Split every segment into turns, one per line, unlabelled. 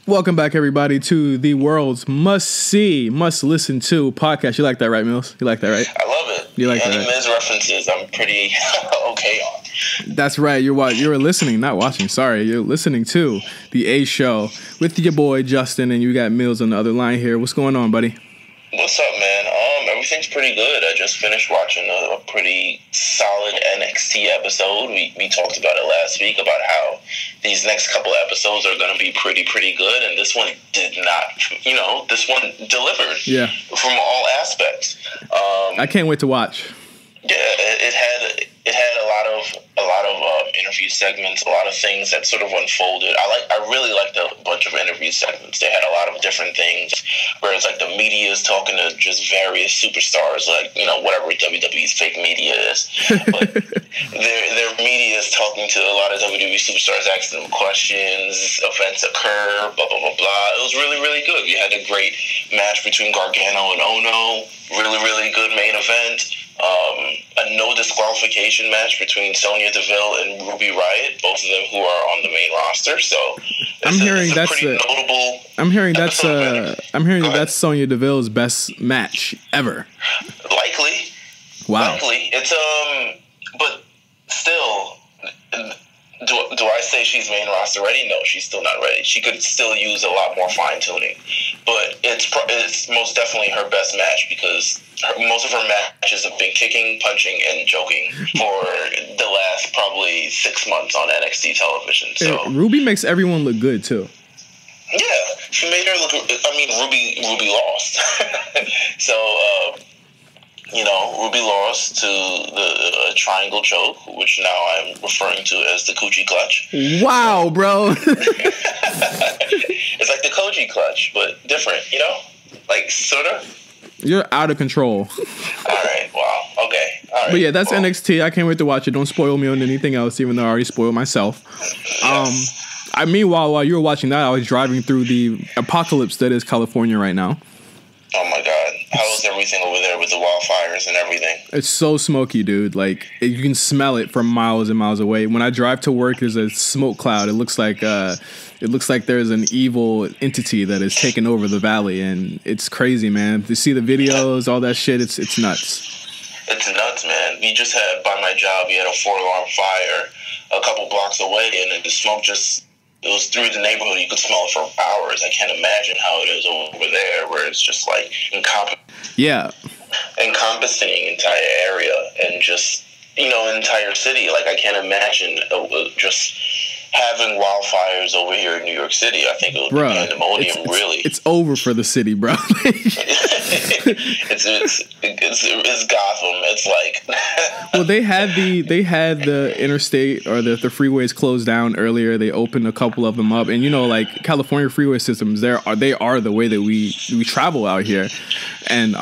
Welcome back, everybody, to the world's must-see, must-listen to podcast. You like that, right, Meelz? You like that, right?
I love it.
You like
Any
that, right?
Miz references, I'm pretty okay on.
That's right. You're listening, not watching. Sorry, you're listening to the A Show with your boy Justin, and you got Meelz on the other line here. What's going on, buddy?
What's up, man? Everything's pretty good. I just finished watching a pretty solid NXT episode. We talked about it last week about how these next couple episodes are going to be pretty good, and this one did not. This one delivered.
Yeah.
From all aspects.
I can't wait to watch.
Yeah, it had a lot of interview segments, a lot of things that sort of unfolded. I really liked a bunch of interview segments. They had a lot of different things, where it's like the media is talking to just various superstars, like whatever WWE's fake media is. But their media is talking to a lot of WWE superstars, asking them questions. Events occur, blah blah blah blah. It was really good. We had a great match between Gargano and Ono. Really good main event. A no disqualification match between Sonya Deville and Ruby Riott, both of them who are on the main roster. So I'm hearing
that's Sonya Deville's best match ever.
Likely.
Wow.
Likely. It's but still, do I say she's main roster ready? No, she's still not ready. She could still use a lot more fine tuning, but it's most definitely her best match because most of her matches have been kicking, punching, and joking for the last probably 6 months on NXT television. So
Ruby makes everyone look good too.
Yeah, she made her look. I mean, Ruby lost, so. Ruby lost to the triangle choke, which now I'm referring to as the Coochie clutch.
Wow, bro.
It's like the Koji clutch, but different, like sort of.
You're out of control.
All right, wow, okay. All right.
But yeah, that's NXT. I can't wait to watch it. Don't spoil me on anything else, even though I already spoiled myself.
Yes.
Meanwhile, while you were watching that, I was driving through the apocalypse that is California right now.
Oh my God. How's everything over there with the wildfires and everything?
It's so smoky, dude. Like, you can smell it from miles and miles away. When I drive to work, there's a smoke cloud. It looks like there's an evil entity that is taking over the valley, and it's crazy, man. To see the videos, all that shit, it's nuts.
It's nuts, man. We just had, by my job, we had a 4-alarm fire a couple blocks away, and the smoke it was through the neighborhood. You could smell it for hours. I can't imagine how it is over there, where it's just like encompassing the entire area and just entire city. Like I can't imagine just having wildfires over here in New York City. I think it would be pandemonium. Really,
it's over for the city, bro.
it's Gotham. It's like
well, they had the interstate or the freeways closed down earlier. They opened a couple of them up, and like California freeway systems, they are the way that we travel out here, and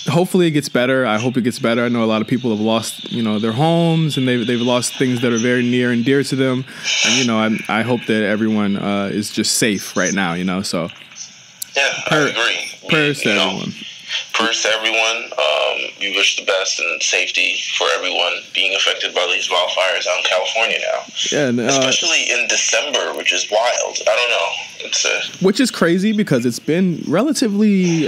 hopefully it gets better. I hope it gets better. I know a lot of people have lost, their homes, and they've lost things that are very near and dear to them. And I hope that everyone is just safe right now. So
yeah, I agree.
Prayers to everyone.
Prayers to everyone. We wish the best and safety for everyone being affected by these wildfires out in California now. Yeah, and, especially in December, which is wild. I don't know.
Which is crazy because it's been relatively.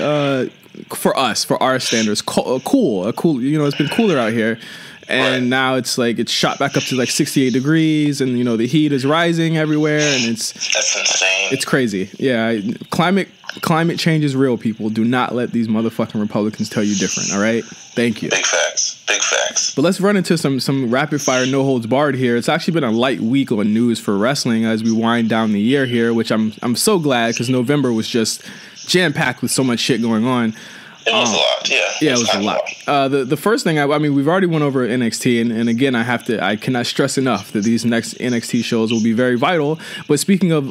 For our standards, cool. It's been cooler out here, and now it's shot back up to 68 degrees, and the heat is rising everywhere, and that's
insane.
It's crazy. Yeah, climate change is real. People, do not let these motherfucking Republicans tell you different. All right, thank you.
Big facts.
But let's run into some rapid fire, no holds barred here. It's actually been a light week on news for wrestling as we wind down the year here, which I'm so glad because November was just jam-packed with so much shit going on.
It was a lot, yeah.
Yeah, it was a lot. The first thing, I mean, we've already went over NXT, and again, I cannot stress enough that these next NXT shows will be very vital. But speaking of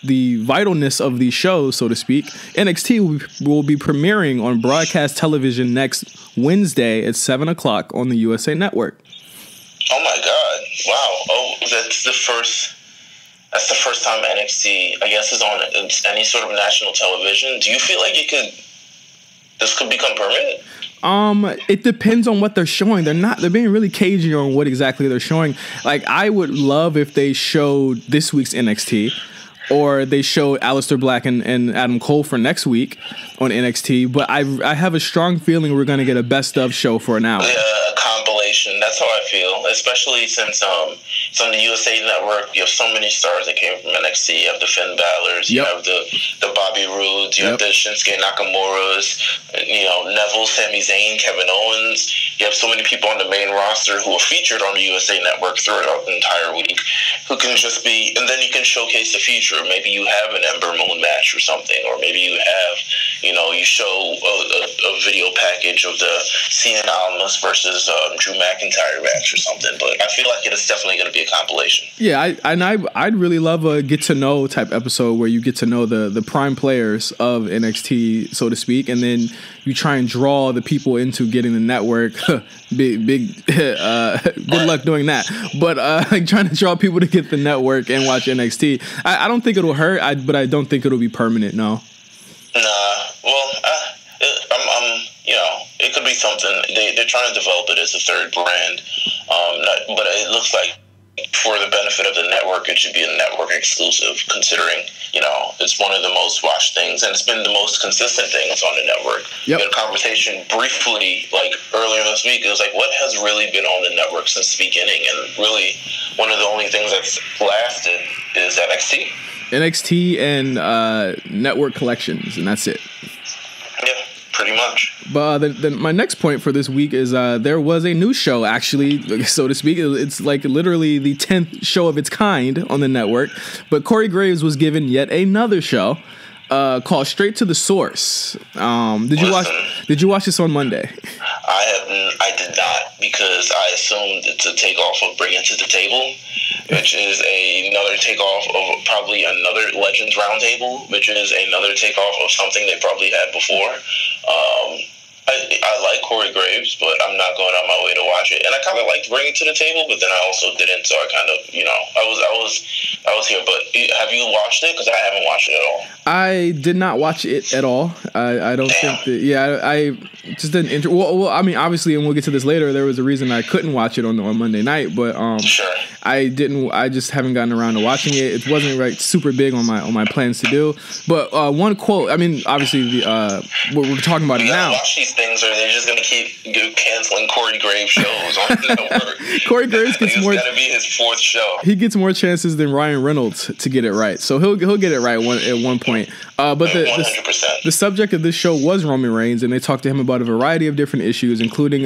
the vitalness of these shows, so to speak, NXT will be premiering on broadcast television next Wednesday at 7 o'clock on the USA Network.
Oh my God! Wow! Oh, that's the first time NXT, I guess, is on any sort of national television. Do you feel like this could become permanent?
It depends on what they're showing. They're being really cagey on what exactly they're showing. Like, I would love if they showed this week's NXT or they show Aleister Black and Adam Cole for next week on NXT. But I have a strong feeling we're going to get a best of show for an hour.
Yeah, a compilation. That's how I feel, especially since it's on the USA Network. You have so many stars that came from NXT. You have the Finn Balor's, you have the Bobby Roodes, you have the Shinsuke Nakamura's, Neville, Sami Zayn, Kevin Owens. You have so many people on the main roster who are featured on the USA Network throughout the entire week who can just be, and then you can showcase the future. Maybe you have an Ember Moon match or something, or maybe you have, you show a video package of the Cien Almas versus Drew McIntyre match or something. But I feel like it is definitely going to be a compilation.
Yeah, I'd really love a get to know type episode where you get to know the prime players of NXT, so to speak, and then you try and draw the people into getting the network. Big good luck doing that. But trying to draw people to get the network and watch NXT. I don't think it'll hurt, but I don't think it'll be permanent. No.
Nah. Well, it could be something. They're trying to develop it as a third brand. But it looks like, for the benefit of the network, it should be a network exclusive, considering, it's one of the most watched things, and it's been the most consistent things on the network.
Yep.
We had a conversation briefly, earlier this week. It was what has really been on the network since the beginning? And really, one of the only things that's lasted is NXT.
NXT and network collections, and that's it.
Yeah, pretty much.
But my next point for this week is there was a new show, actually, so to speak. It's literally the 10th show of its kind on the network. But Corey Graves was given yet another show called Straight to the Source. Did you watch this on Monday?
I did not, because I assumed it's a takeoff of Bring It to the Table, which is another takeoff of probably another Legends Roundtable, which is another takeoff of something they probably had before. I like Corey Graves, but I'm not going out my way to watch it. And I kind of liked Bring It to the Table, but then I also didn't. So I kind of, I was here. But have you watched it? Because I haven't watched it at all.
I did not watch it at all. I don't think that. Yeah, I just didn't. Well, I mean, obviously, and we'll get to this later. There was a reason I couldn't watch it on Monday night, but
sure.
I didn't. I just haven't gotten around to watching it. It wasn't super big on my plans to do. But one quote. I mean, obviously, what we're talking about
you
now.
Watch these things, or they're just gonna keep canceling Corey Graves shows on the network.
Corey Graves gets more.
It's gotta be his fourth show.
He gets more chances than Ryan Reynolds to get it right, so he'll get it right at one point. But the subject of this show was Roman Reigns, and they talked to him about a variety of different issues, including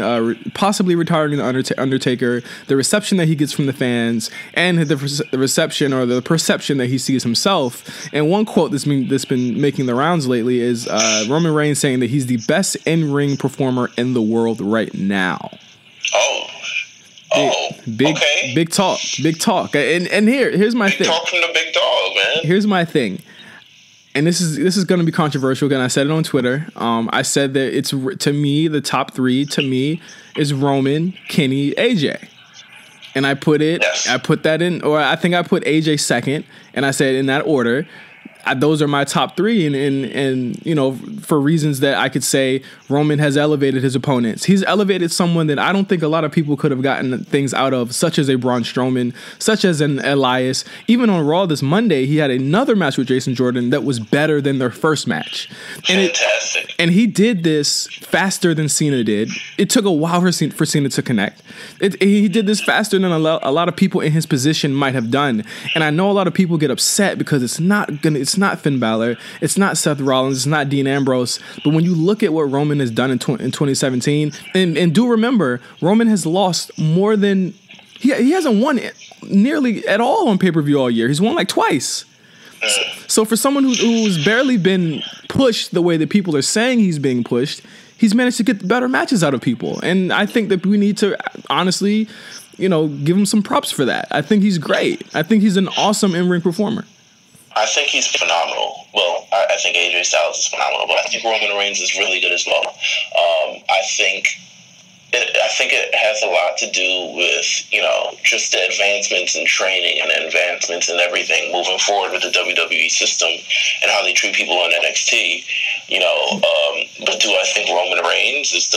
possibly retiring the Undertaker, the reception that he gets from the fans, and the reception or the perception that he sees himself. And one quote that's been making the rounds lately is Roman Reigns saying that he's the best in-ring performer in the world right now. Big talk. And here's my thing.
Talk from the big dog, man.
Here's my thing. And this is going to be controversial. Again, I said it on Twitter. I said that it's, to me, the top three to me is Roman, Kenny, AJ. And I put that in, or I think I put AJ second, and I said in that order. Those are my top three, and for reasons that I could say Roman has elevated his opponents. He's elevated someone that I don't think a lot of people could have gotten things out of, such as a Braun Strowman, such as an Elias. Even on Raw this Monday, he had another match with Jason Jordan that was better than their first match.
Fantastic.
And he did this faster than Cena did. It took a while for Cena to connect. He did this faster than a lot of people in his position might have done. And I know a lot of people get upset because it's not Finn Balor, it's not Seth Rollins, it's not Dean Ambrose. But when you look at what Roman has done in 2017, and do remember, Roman has lost more than he hasn't won nearly at all on pay-per-view all year. He's won like twice. So for someone who's barely been pushed the way that people are saying he's being pushed, he's managed to get better matches out of people. And I think that we need to honestly, give him some props for that. I think he's great. I think he's an awesome in-ring performer.
I think he's phenomenal. Well, I think AJ Styles is phenomenal, but I think Roman Reigns is really good as well. I think it has a lot to do with, just the advancements in training and advancements in everything moving forward with the WWE system and how they treat people in NXT. But do I think Roman Reigns is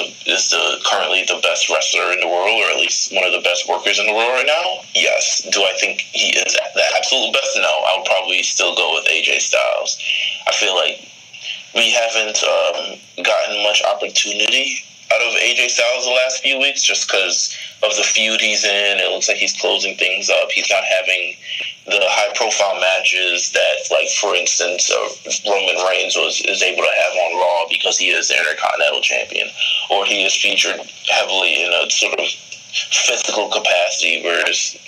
currently the best wrestler in the world, or at least one of the best workers in the world right now? Yes. Do I think he is the absolute best? No. I would probably still go with AJ Styles. I feel like we haven't gotten much opportunity out of AJ Styles the last few weeks just because of the feud he's in. It looks like he's closing things up. He's not having the high-profile matches that, like, for instance, Roman Reigns is able to have on Raw because he is the Intercontinental Champion, or he is featured heavily in a sort of physical capacity, whereas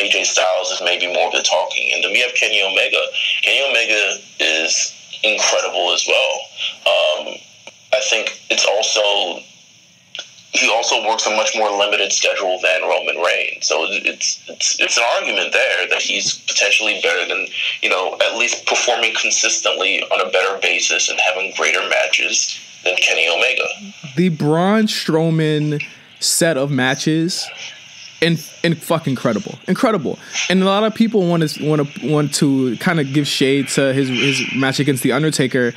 AJ Styles is maybe more of the talking. And then we have Kenny Omega. Kenny Omega is incredible as well. I think he also works a much more limited schedule than Roman Reigns. So it's an argument there that he's potentially better than, at least performing consistently on a better basis and having greater matches than Kenny Omega.
The Braun Strowman set of matches and fucking incredible. And a lot of people want to kind of give shade to his match against The Undertaker.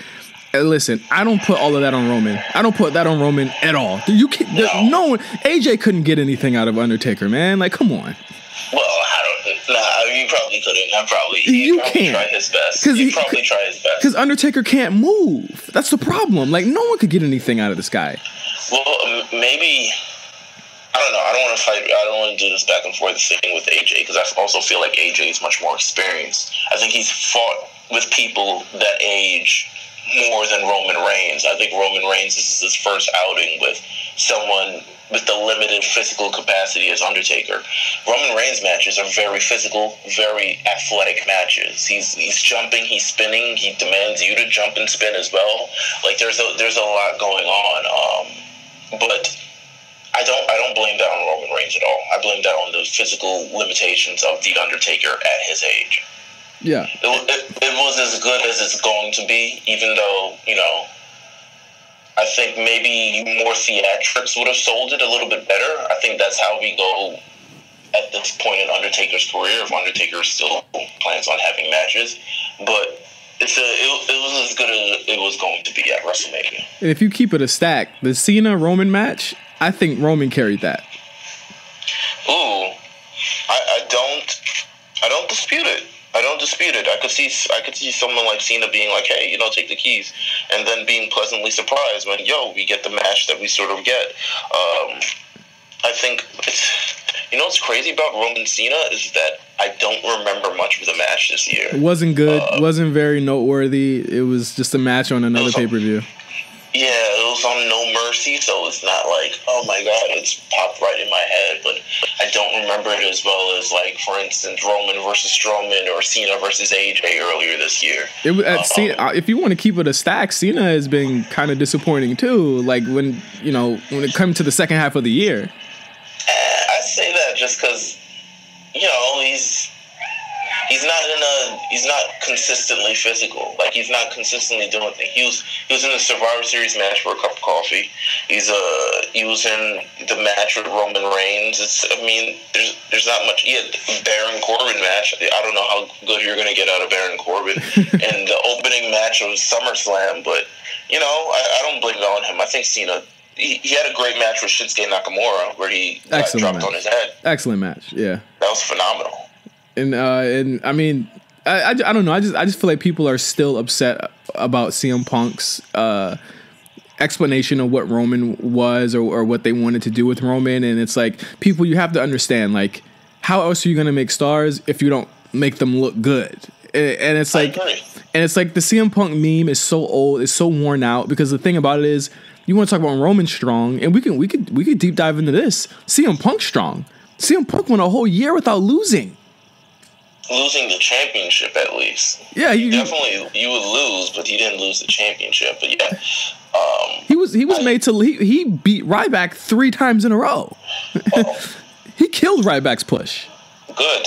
Listen, I don't put all of that on Roman. I don't put that on Roman at all. You can't. No one. AJ couldn't get anything out of Undertaker, man. Like, come on.
Well, he probably couldn't. He probably try his best. He'd probably try his best.
Because Undertaker can't move. That's the problem. Like, no one could get anything out of this guy.
Well, maybe. I don't know. I don't want to fight. I don't want to do this back and forth thing with AJ because I also feel like AJ is much more experienced. I think he's fought with people that age more than Roman Reigns. I think Roman Reigns, this is his first outing with someone with the limited physical capacity as Undertaker. Roman Reigns matches are very physical, very athletic matches. He's jumping, he's spinning, he demands you to jump and spin as well. Like there's a lot going on. But I don't blame that on Roman Reigns at all. I blame that on the physical limitations of The Undertaker at his age.
Yeah.
It was as good as it's going to be, even though, I think maybe more theatrics would have sold it a little bit better. I think that's how we go at this point in Undertaker's career, if Undertaker still plans on having matches. But it was as good as it was going to be at WrestleMania.
And if you keep it a stack, the Cena-Roman match, I think Roman carried that.
Ooh. I don't dispute it. I could see someone like Cena being like, hey, take the keys, and then being pleasantly surprised when, we get the match that we sort of get. I think what's crazy about Roman Cena is that I don't remember much of the match this year.
It wasn't good. Wasn't very noteworthy. It was just a match on another pay-per-view.
Yeah, it was on No Mercy, so it's not like, oh my god, it's popped right in my head, but I don't remember it as well as, like, for instance, Roman versus Strowman or Cena versus AJ earlier this year.
If you want to keep it a stack, Cena has been kind of disappointing too, like when it comes to the second half of the year.
I say that just because, he's not consistently physical. Like, he's not consistently doing things. He was in the Survivor Series match for a cup of coffee. He was in the match with Roman Reigns. There's not much. He had the Baron Corbin match. I don't know how good you're going to get out of Baron Corbin in the opening match of SummerSlam, but I don't blame it on him. I think Cena. He had a great match with Shinsuke Nakamura where he got dropped on his head.
Excellent match. Yeah,
that was phenomenal.
And I mean, I don't know. I just feel like people are still upset about CM Punk's explanation of what Roman was or what they wanted to do with Roman. And it's like, people, you have to understand, like, how else are you going to make stars if you don't make them look good? And it's like, the CM Punk meme is so old, it's so worn out, because the thing about it is, you want to talk about Roman strong, and we could deep dive into this. CM Punk strong. CM Punk went a whole year without losing
the championship, at least.
Yeah,
you would lose, but he didn't lose the championship. But yeah,
he beat Ryback 3 times in a row. He killed Ryback's push.
Good.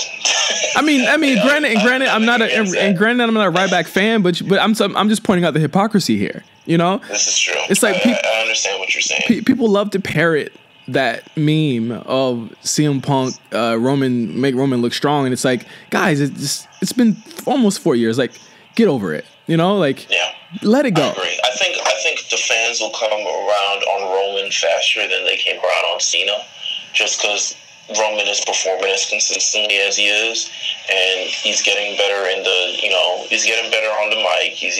I mean, granted, I'm not a Ryback fan, but I'm just pointing out the hypocrisy here.
This is true.
It's like
I understand what you're saying.
People love to parrot that meme of CM Punk, make Roman look strong, and it's like, guys, it's been almost 4 years. Like, get over it.
Yeah.
Let it go.
I agree. I think the fans will come around on Roman faster than they came around on Cena, just because Roman is performing as consistently as he is, and he's getting better he's getting better on the mic. He's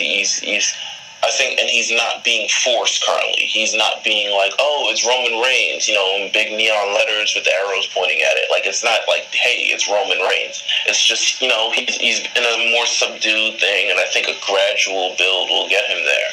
I think, and he's not being forced currently. He's not being like, oh, it's Roman Reigns, in big neon letters with the arrows pointing at it. Like, it's not like, hey, it's Roman Reigns. It's just, he's in a more subdued thing, and I think a gradual build will get him there.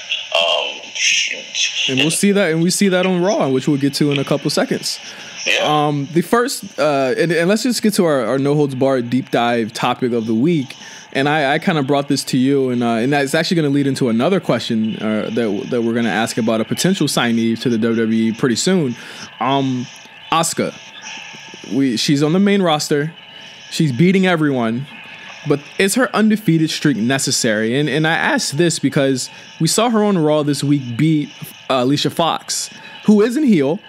And we'll see that, and we see that on Raw, which we'll get to in a couple seconds.
Yeah.
The first, and let's just get to our no holds barred deep dive topic of the week. And I kind of brought this to you, and that's actually going to lead into another question that we're going to ask about a potential signee to the WWE pretty soon. Asuka, she's on the main roster, she's beating everyone, but is her undefeated streak necessary? And I asked this because we saw her on Raw this week beat Alicia Fox, who is a heel,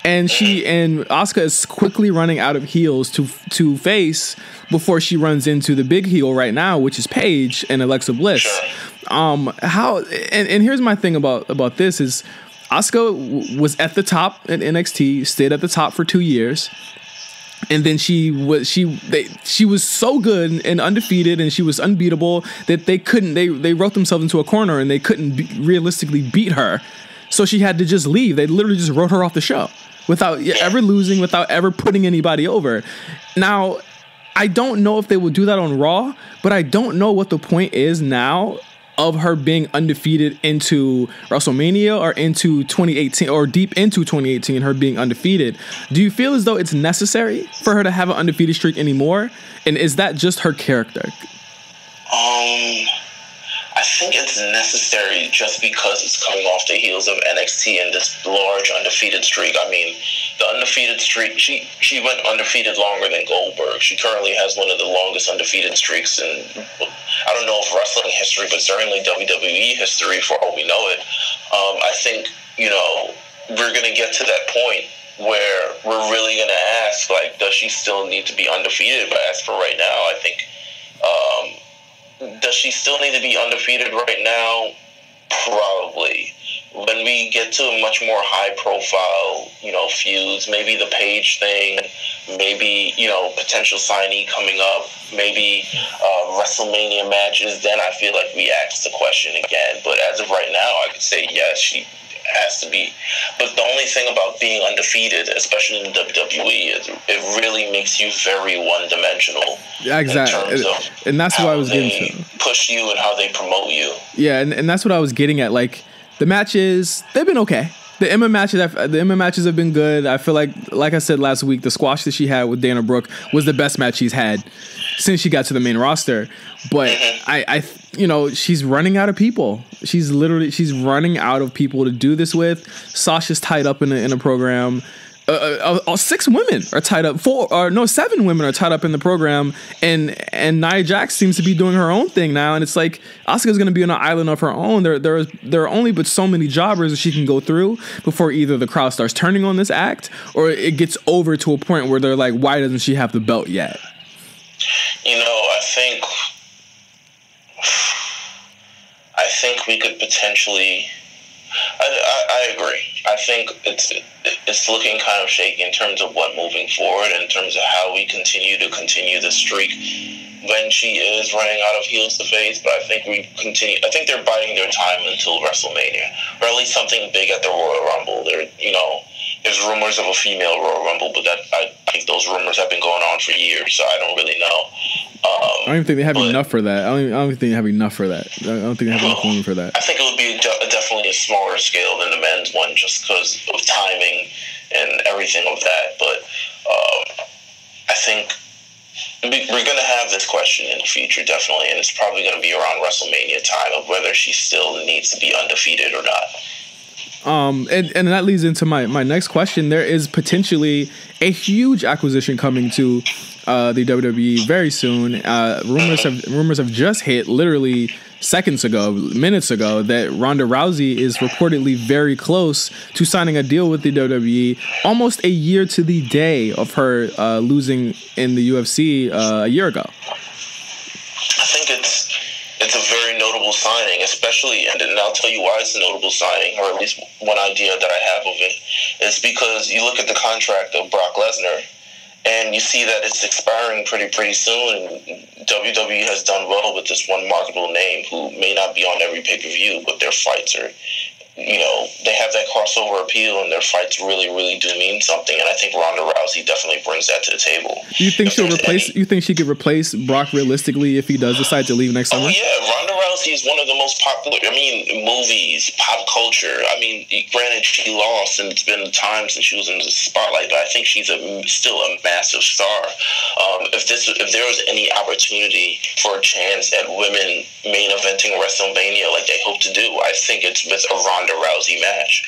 and Asuka is quickly running out of heels to face before she runs into the big heel right now, which is Paige and Alexa Bliss.
Sure.
And here's my thing about this is Asuka was at the top in NXT, stayed at the top for 2 years. And then she was so good and undefeated, and she was unbeatable that they wrote themselves into a corner and they couldn't realistically beat her. So she had to just leave. They literally just wrote her off the show without ever losing, without ever putting anybody over. Now, I don't know if they will do that on Raw, but I don't know what the point is now of her being undefeated into WrestleMania or into 2018 or deep into 2018, her being undefeated. Do you feel as though it's necessary for her to have an undefeated streak anymore? And is that just her character?
I think it's necessary just because it's coming off the heels of NXT and this large undefeated streak. I mean, the undefeated streak, she went undefeated longer than Goldberg. She currently has one of the longest undefeated streaks in, I don't know if wrestling history, but certainly WWE history for all we know it. I think, we're going to get to that point where we're really going to ask, like, does she still need to be undefeated? But as for right now, I think, does she still need to be undefeated right now? Probably. When we get to a much more high-profile, feuds, maybe the Paige thing, maybe, potential signee coming up, maybe WrestleMania matches, then I feel like we ask the question again. But as of right now, I could say yes, she has to be. But the only thing about being undefeated, especially in WWE, is it really makes you very one-dimensional.
Yeah, exactly. And that's what I was getting to.
Push you and how they promote you.
Yeah, and that's what I was getting at. Like, the matches, they've been okay. The MMA matches have been good. I feel like I said last week, the squash that she had with Dana Brooke was the best match she's had since she got to the main roster. But she's running out of people. She's running out of people to do this with. Sasha's tied up in a program. 6 women are tied up. 7 women are tied up in the program, and Nia Jax seems to be doing her own thing now. And it's like Asuka's going to be on an island of her own. There are only but so many jobbers that she can go through before either the crowd starts turning on this act or it gets over to a point where they're like, why doesn't she have the belt yet?
I think we could potentially. I agree. I think it's looking kind of shaky in terms of what moving forward, in terms of how we continue the streak when she is running out of heels to face. But I think I think they're biding their time until WrestleMania, or at least something big at the Royal Rumble. There's rumors of a female Royal Rumble, but I think those rumors have been going on for years, so I don't really know.
I don't even think they have enough for that. I don't think they have enough for that. I don't think they have enough room for that.
I think it would be definitely a smaller scale than the men's one, just because of timing and everything of that. But I think we're going to have this question in the future, definitely, and it's probably going to be around WrestleMania time of whether she still needs to be undefeated or not.
And that leads into my next question. There is potentially a huge acquisition coming to the WWE very soon. Rumors have just hit literally minutes ago, that Ronda Rousey is reportedly very close to signing a deal with the WWE, almost a year to the day of her losing in the UFC a year ago.
I think It's a very notable signing, especially, and I'll tell you why it's a notable signing, or at least one idea that I have of it, is because you look at the contract of Brock Lesnar, and you see that it's expiring pretty soon, and WWE has done well with this one marketable name who may not be on every pay-per-view, but their fights are, they have that crossover appeal, and their fights really do mean something, and I think Ronda Rousey definitely brings that to the table.
You think you think she could replace Brock realistically if he does decide to leave next summer?
Oh yeah, Ronda Rousey is one of the most popular, movies, pop culture. Granted, she lost, and it's been time since she was in the spotlight, but I think she's still a massive star. If there was any opportunity for a chance at women main eventing WrestleMania like they hope to do, I think it's with a Ronda Rousey match.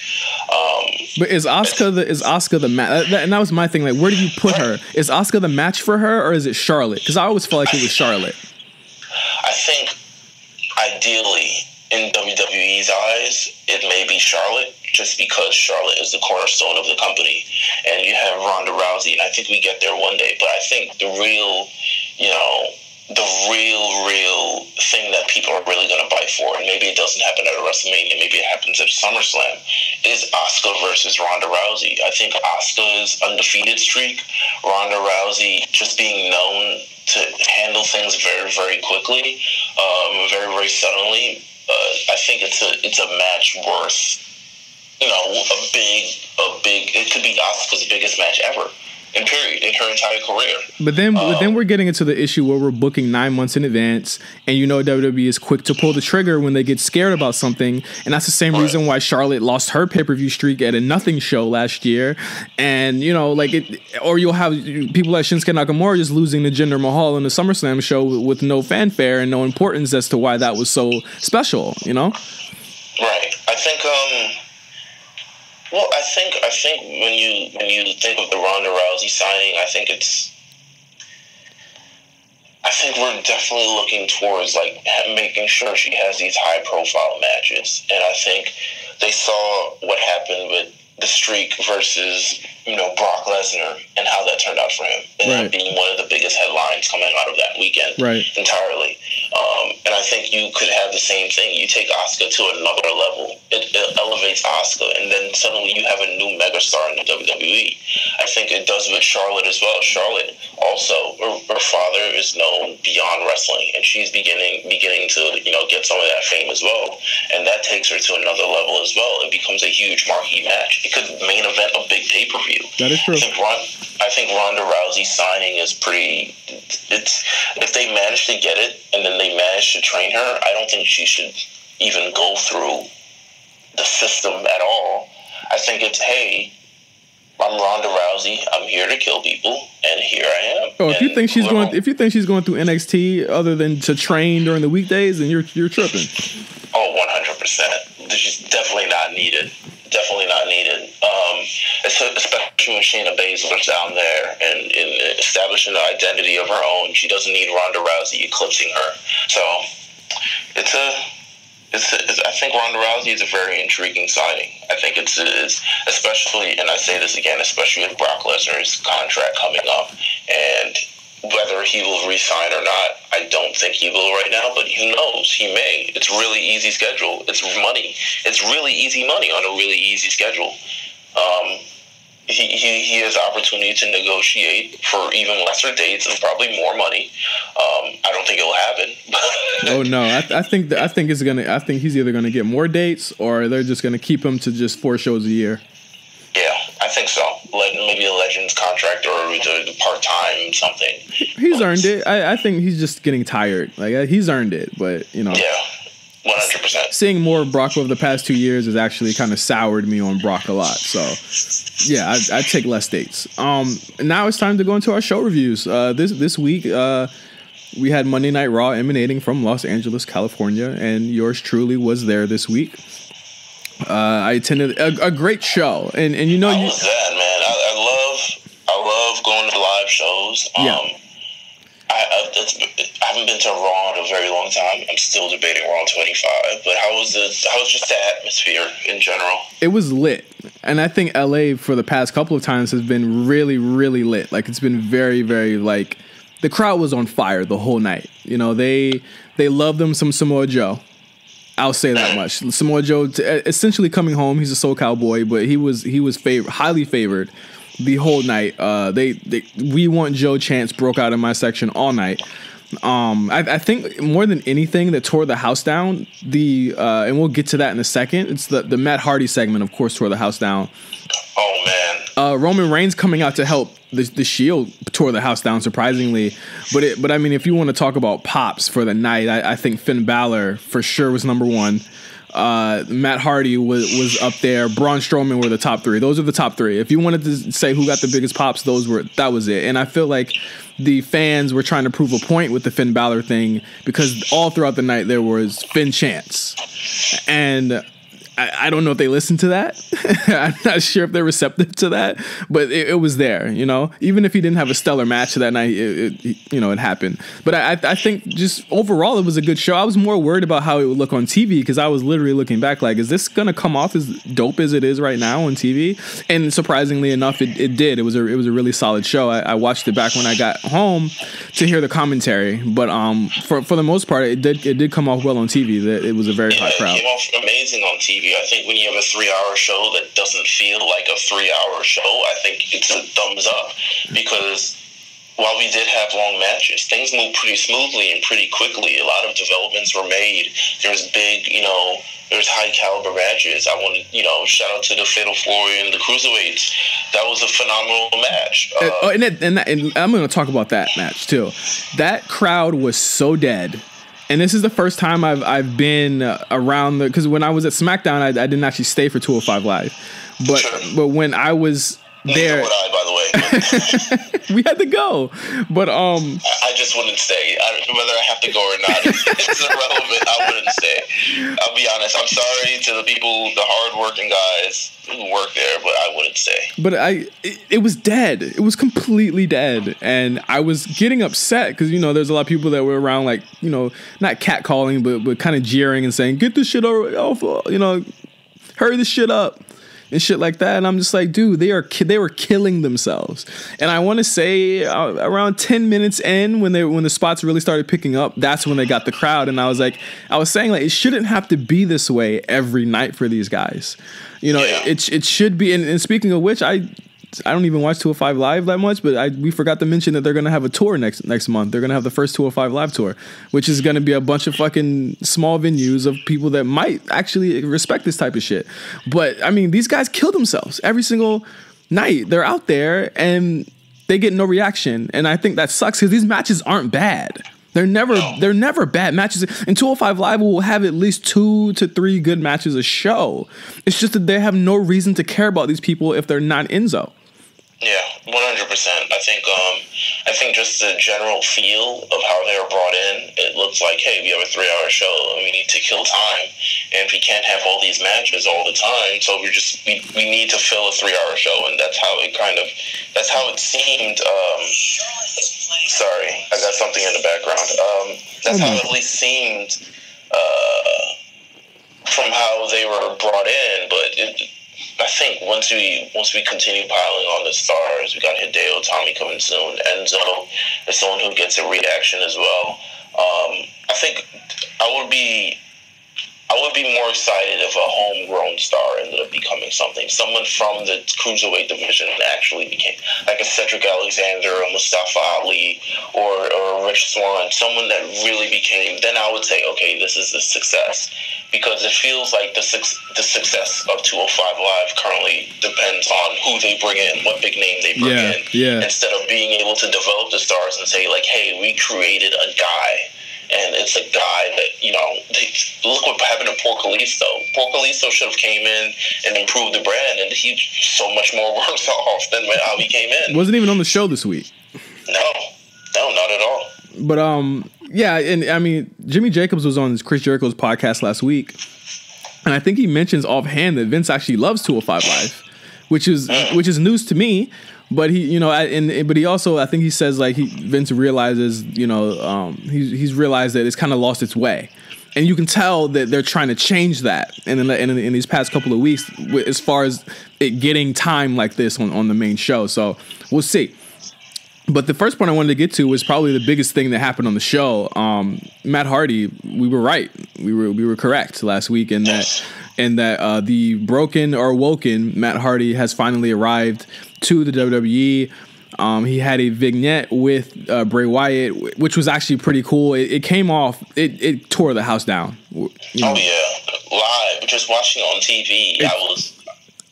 But is Asuka the match? And that was my thing. Like, where do you put her? Is Asuka the match for her, or is it Charlotte? Because I always felt like it was Charlotte.
I think ideally, in WWE's eyes, it may be Charlotte, just because Charlotte is the cornerstone of the company, and you have Ronda Rousey, and I think we get there one day. But I think the real thing that people are really going to bite for, and maybe it doesn't happen at a WrestleMania, maybe it happens at SummerSlam, is Asuka versus Ronda Rousey. I think Asuka's undefeated streak, Ronda Rousey just being known to handle things very quickly, very suddenly. I think it's a match worth, a big. It could be Asuka's biggest match ever. In her entire career. But
then we're getting into the issue where we're booking 9 months in advance, and WWE is quick to pull the trigger when they get scared about something, and that's the same reason why Charlotte lost her pay-per-view streak at a nothing show last year, and or you'll have people like Shinsuke Nakamura just losing to Jinder Mahal in the SummerSlam show with no fanfare and no importance as to why that was so special,
Right. I think when you think of the Ronda Rousey signing, I think we're definitely looking towards making sure she has these high profile matches, and I think they saw what happened with the streak versus Brock Lesnar and how that turned out for him, and that being one of the biggest headlines coming out of that weekend entirely. And I think you could have the same thing. You take Asuka to another level. It elevates Asuka, and then suddenly you have a new megastar in the WWE. I think it does with Charlotte as well. Charlotte also, her father is known beyond wrestling, and she's beginning to get some of that fame as well, and that takes her to another level as well. It becomes a huge marquee match. It could main event a big pay-per-view.
That is true.
I think Ronda Rousey signing is pretty. If they manage to get it and then they manage to train her, I don't think she should even go through the system at all. I think it's, hey, I'm Ronda Rousey. I'm here to kill people, and here I am.
Oh, if you think she's going through NXT other than to train during the weekdays, then you're tripping.
Oh, 100%. She's definitely not needed. Definitely not needed. Especially when Shayna Baszler's down there and establishing the identity of her own. She doesn't need Ronda Rousey eclipsing her. So I think Ronda Rousey is a very intriguing signing. I think it's especially, and I say this again, especially with Brock Lesnar's contract coming up, and whether he will re-sign or not, I don't think he will right now, but who knows? He may. It's really easy schedule. It's money. It's really easy money on a really easy schedule. He has opportunity to negotiate for even lesser dates and probably more money. I don't think it'll happen.
Oh no, I think he's either gonna get more dates or they're just gonna keep him to just 4 shows a year.
Yeah, I think so. Maybe a Legends contract or the part-time something.
He's earned it. I think he's just getting tired. He's earned it, but Yeah,
100%.
Seeing more of Brock over the past 2 years has actually kind of soured me on Brock a lot. So, yeah, I'd take less dates. Now it's time to go into our show reviews. This week, we had Monday Night Raw emanating from Los Angeles, California, and yours truly was there this week. I attended a great show, and
How was that, man? I love going to live shows. I haven't been to Raw in a very long time. I'm still debating Raw 25. But how was just the atmosphere in general? It was
lit, and I think LA for the past couple of times has been really, really lit. It's been very, very the crowd was on fire the whole night. they love them some Samoa Joe. I'll say that much. Samoa Joe essentially coming home. He's a SoCal boy, but he was highly favored the whole night. We Want Joe chants broke out in my section all night. I think more than anything that tore the house down, and we'll get to that in a second. It's the Matt Hardy segment, of course, tore the house down.
Oh man.
Roman Reigns coming out to help the Shield tore the house down, surprisingly. But I mean, if you want to talk about pops for the night, I think Finn Balor for sure was number one. Matt Hardy was up there. Braun Strowman were the top three. Those are the top three. If you wanted to say who got the biggest pops, that was it. And I feel like the fans were trying to prove a point with the Finn Balor thing, because all throughout the night there was Finn chants. And I don't know if they listened to that. I'm not sure if they're receptive to that, but it was there, you know. Even if he didn't have a stellar match that night, it happened. But I think just overall it was a good show. I was more worried about how it would look on TV, because I was literally looking back like, is this gonna come off as dope as it is right now on TV? And surprisingly enough, it did. It was a really solid show. I watched it back when I got home to hear the commentary, but for the most part, it did come off well on TV. That it was a very hot crowd.
It came off amazing on TV. I think when you have a 3-hour show that doesn't feel like a 3-hour show, I think it's a thumbs up, because while we did have long matches, things moved pretty smoothly and pretty quickly. A lot of developments were made. There's big, there's high caliber matches. I want to, shout out to the Fatal 4 and the Cruiserweights. That was a phenomenal match.
And I'm going to talk about that match too. That crowd was so dead. And this is the first time I've been around because when I was at Smackdown, I didn't actually stay for 205 Live, but when I was there,
by the way,
we had to go. But
I just wouldn't stay. Whether I have to go or not, it's irrelevant. I wouldn't stay. I'll be honest. I'm sorry to the people, the hardworking guys who work there, but I wouldn't stay.
But it was dead. It was completely dead, and I was getting upset because there's a lot of people that were around, like not catcalling, but kind of jeering and saying, "Get this shit off, hurry this shit up." And shit like that, and I'm just like, dude, they were killing themselves. And I want to say around 10 minutes in, when the spots really started picking up, that's when they got the crowd. And I was saying like, it shouldn't have to be this way every night for these guys. It should be. And speaking of which, I don't even watch 205 Live that much, but we forgot to mention that they're going to have a tour next month. They're going to have the first 205 Live tour, which is going to be a bunch of fucking small venues of people that might actually respect this type of shit. But I mean, these guys kill themselves every single night. They're out there and they get no reaction. And I think that sucks because these matches aren't bad. They're never bad matches. In 205 Live, we'll have at least 2 to 3 good matches a show. It's just that they have no reason to care about these people if they're not Enzo.
Yeah, 100%. I think just the general feel of how they were brought in, it looks like, hey, we have a 3-hour show and we need to kill time, and we can't have all these matches all the time, so we need to fill a 3-hour show, and that's how it seemed. Sorry, I got something in the background. That's how it at least seemed from how they were brought in, but I think once we continue piling on the stars, we got Hideo, Tommy coming soon. Enzo is someone who gets a reaction as well. I think I would be more excited if a homegrown star ended up becoming something. Someone from the Cruiserweight division actually became, like a Cedric Alexander, or Mustafa Ali, or Rich Swann, someone that really became, then I would say, okay, this is a success. Because it feels like the success of 205 Live currently depends on who they bring in, what big name they bring in. Yeah. Instead of being able to develop the stars and say, like, hey, we created a guy. And it's a guy that, look what happened to Porcalisto. Porcalisto should have came in and improved the brand, and he's so much more worse off than how he came in.
Wasn't even on the show this week.
No, not at all.
But, yeah, and I mean, Jimmy Jacobs was on Chris Jericho's podcast last week, and I think he mentions offhand that Vince actually loves 205 Live, which is news to me. But he, but he also, I think he says like Vince realizes, he's realized that it's kind of lost its way, and you can tell that they're trying to change that. And in these past couple of weeks, as far as it getting time like this on the main show, so we'll see. But the first point I wanted to get to was probably the biggest thing that happened on the show. Matt Hardy, we were right. We were correct last week in that the broken or woken Matt Hardy has finally arrived to the WWE. He had a vignette with Bray Wyatt, which was actually pretty cool. It came off. It tore the house down. You know?
Oh yeah, live. Just watching on TV,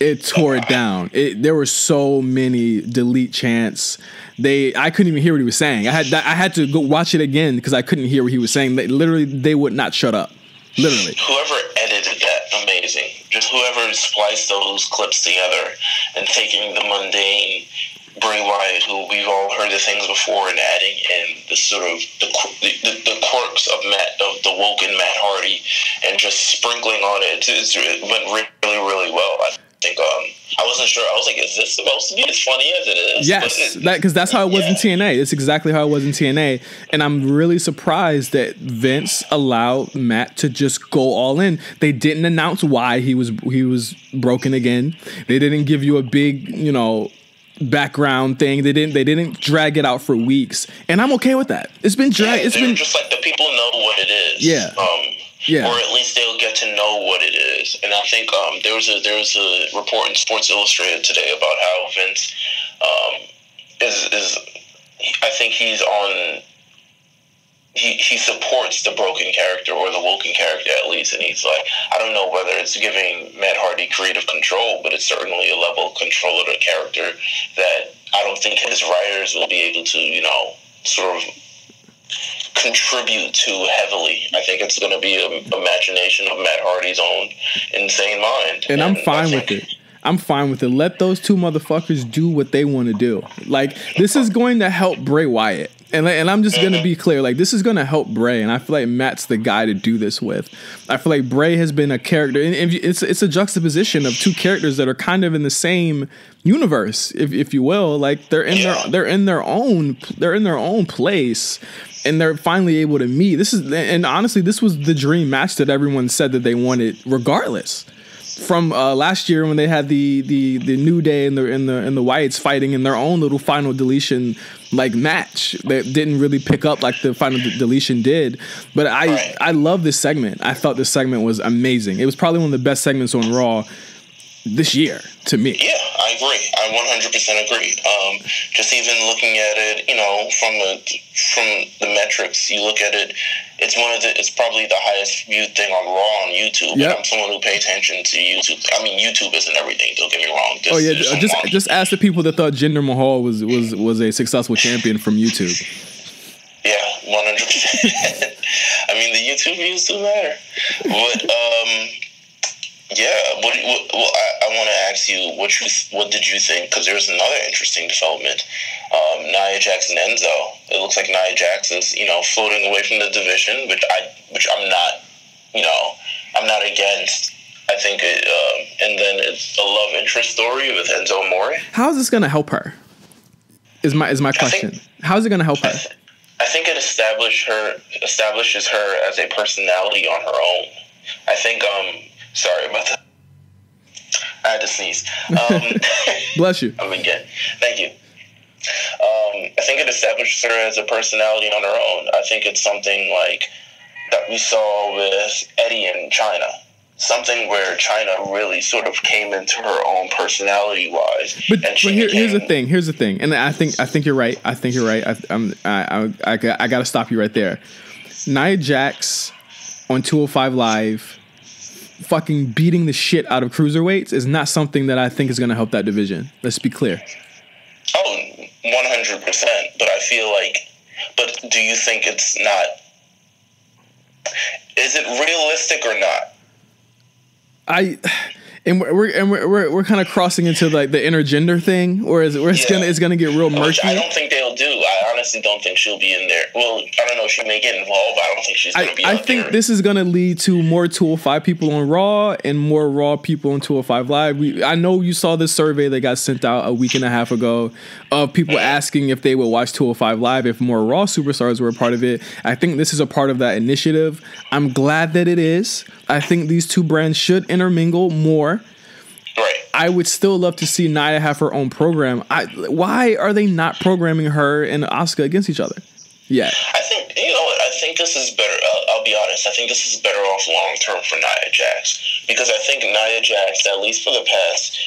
It tore it down. There were so many delete chants. I couldn't even hear what he was saying. I had to go watch it again because I couldn't hear what he was saying. They would not shut up. Literally.
Whoever edited that, amazing. Just whoever spliced those clips together and taking the mundane Bray Wyatt, who we've all heard the things before, and adding in the sort of the quirks of the woken Matt Hardy, and just sprinkling on it. It went really, really well. I think I wasn't sure. I was like, is this supposed to be as funny as it is?
Yes, because that's how it was in TNA. It's exactly how it was in TNA. And I'm really surprised that Vince allowed Matt to just go all in. They didn't announce why he was broken again. They didn't give you a big, background thing. They didn't drag it out for weeks. And I'm okay with that. It's been dragged. It's been
just like the people know what it is.
Yeah. Yeah.
Or at least they'll get to know what it is. And I think there was a report in Sports Illustrated today about how Vince is I think he's on. He supports the broken character or the woken character at least, and he's like, I don't know whether it's giving Matt Hardy creative control, but it's certainly a level of control of the character that I don't think his writers will be able to, sort of contribute to heavily. I think it's going to be an imagination of Matt Hardy's own insane mind.
And I'm fine with it. I'm fine with it. Let those two motherfuckers do what they want to do. Like, this is going to help Bray Wyatt. And I'm just going to be clear. Like, this is going to help Bray. And I feel like Matt's the guy to do this with. I feel like Bray has been a character. And it's a juxtaposition of two characters that are kind of in the same universe, if you will. Like, they're in their own place. And they're finally able to meet. And honestly, this was the dream match that everyone said that they wanted regardless. From last year when they had the New Day and the Wyatts fighting in their own little final deletion like match that didn't really pick up like the final deletion did. But I love this segment. I thought this segment was amazing. It was probably one of the best segments on Raw this year to me.
Yeah, I agree. I 100% agree. Just even looking at it, from the metrics, you look at it. It's probably the highest viewed thing on Raw on YouTube. Yep. And I'm someone who pays attention to YouTube. I mean, YouTube isn't everything. Don't get me wrong.
Just ask the people that thought Jinder Mahal was a successful champion from YouTube.
Yeah, 100%. I mean, the YouTube views do matter. But I want to ask you what did you think? Because there's another interesting development. Nia Jax and Enzo. It looks like Nia Jax is floating away from the division, which I'm not. I'm not against. I think and then it's a love interest story with Enzo Amore.
How is this going to help her? Is my question. How is it going to help her?
I think it establishes her as a personality on her own. I think. Sorry about that. I had to sneeze.
Bless you.
Again. Thank you. I think it establishes her as a personality on her own. I think it's something like that we saw with Eddie in China. Something where China really sort of came into her own personality-wise.
But here's the thing. And I think you're right. I got to stop you right there. Nia Jax on 205 Live fucking beating the shit out of cruiserweights is not something that I think is going to help that division. Let's be clear.
Oh, 100%. But I feel like, do you think it's not? Is it realistic or not? We're kind of crossing into like the intergender thing, where it's gonna get real murky. Which I don't think they'll do. I honestly don't think she'll be in there. Well, I don't know. She may get involved, but I don't think she's gonna be. I think
this is gonna lead to more 205 people on Raw and more Raw people on 205 Live. I know you saw this survey that got sent out a week and a half ago of people asking if they would watch 205 Live if more Raw superstars were a part of it. I think this is a part of that initiative. I'm glad that it is. I think these two brands should intermingle more.
Right.
I would still love to see Nia have her own program. Why are they not programming her and Asuka against each other? Yeah.
I think, you know what, I think this is better. I'll be honest. I think this is better off long term for Nia Jax, because I think Nia Jax, at least for the past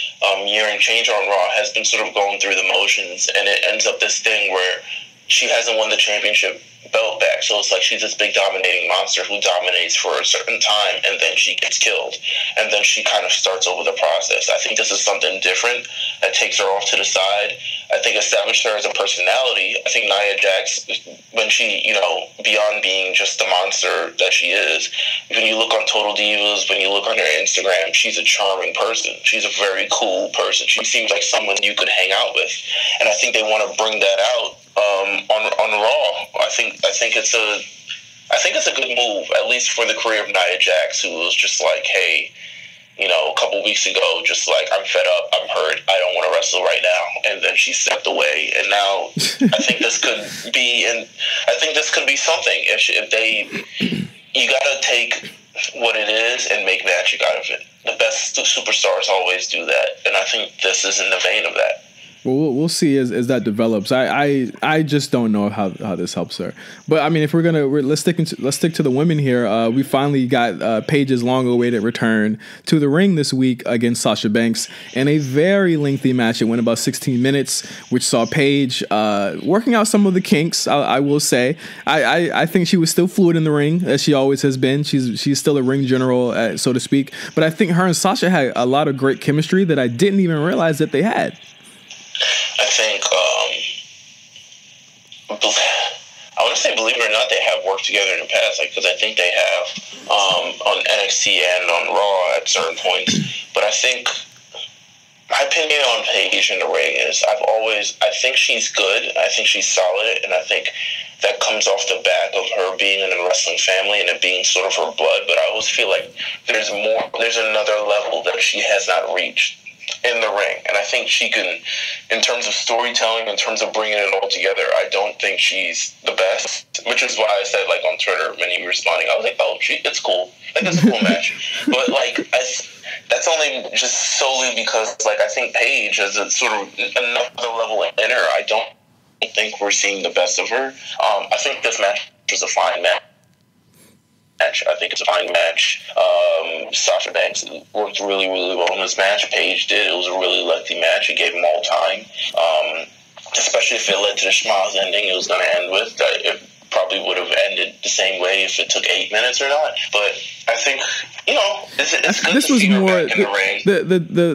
year and change on Raw, has been sort of going through the motions, and it ends up this thing where she hasn't won the championship belt back. So it's like she's this big dominating monster who dominates for a certain time, and then she gets killed, and then she kind of starts over the process. I think this is something different that takes her off to the side. I think established her as a personality. I think Nia Jax, when she, you know, beyond being just the monster that she is, when you look on Total Divas, when you look on her Instagram, she's a charming person. She's a very cool person. She seems like someone you could hang out with, and I think they want to bring that out on Raw. I think it's a good move, at least for the career of Nia Jax, who was just like, hey, you know, a couple weeks ago, just like, I'm fed up, I'm hurt, I don't want to wrestle right now, and then she stepped away, and now I think this could be, and I think this could be something if they, you gotta take what it is and make magic out of it. The best superstars always do that, and I think this is in the vein of that.
Well, we'll see as that develops. I just don't know how this helps her. But I mean, if let's stick to the women here. We finally got Paige's long-awaited return to the ring this week against Sasha Banks in a very lengthy match. It went about 16 minutes, which saw Paige working out some of the kinks. I will say, I think she was still fluid in the ring, as she always has been. She's still a ring general, so to speak. But I think her and Sasha had a lot of great chemistry that I didn't even realize that they had.
I think, I want to say, believe it or not, they have worked together in the past, because I think they have on NXT and on Raw at certain points. But I think my opinion on Paige in the ring is I think she's good, I think she's solid, and I think that comes off the back of her being in a wrestling family and it being sort of her blood. But I always feel like there's another level that she has not reached in the ring, and I think she can, in terms of storytelling, in terms of bringing it all together. I don't think she's the best, which is why I said, like, on Twitter when you were responding, I was like, oh, it's cool, like, it's a cool match. But like, that's only just solely because, like, I think Paige is a sort of another level in her. I don't think we're seeing the best of her. I think this match was a fine match. I think it's a fine match. Sasha Banks worked really, really well in this match. Paige did. It was a really lengthy match. It gave them all time. Especially if it led to the schmoz ending it was going to end with. It probably would have ended the same way if it took 8 minutes or not. But I think, you know, it's good
this
to
was
see
more
her back in the ring.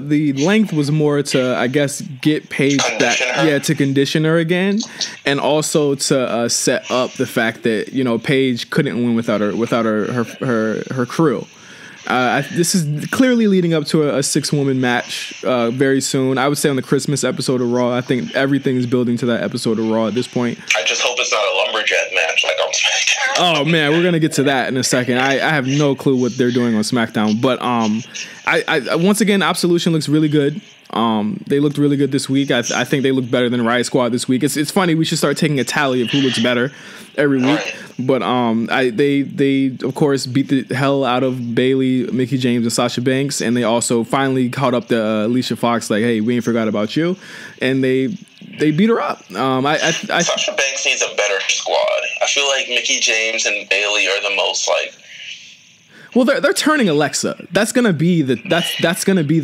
The length was more to, I guess, get Paige back, to condition her again, and also to set up the fact that, you know, Paige couldn't win without her crew. This is clearly leading up to a 6-woman match very soon. I would say on the Christmas episode of Raw. I think everything is building to that episode of Raw at this point.
I just hope it's not a lumberjack match like on SmackDown.
Oh man, we're gonna get to that in a second. I have no clue what they're doing on SmackDown, but I once again, Absolution looks really good. They looked really good this week. I think they look better than Riot Squad this week. It's funny, we should start taking a tally of who looks better every week. But they of course beat the hell out of Bayley, Mickie James, and Sasha Banks, and they also finally caught up to Alicia Fox. Like, hey, we ain't forgot about you, and they beat her up.
Sasha Banks needs a better squad. I feel like Mickie James and Bayley are the most like.
Well, they're turning Alexa. That's gonna be the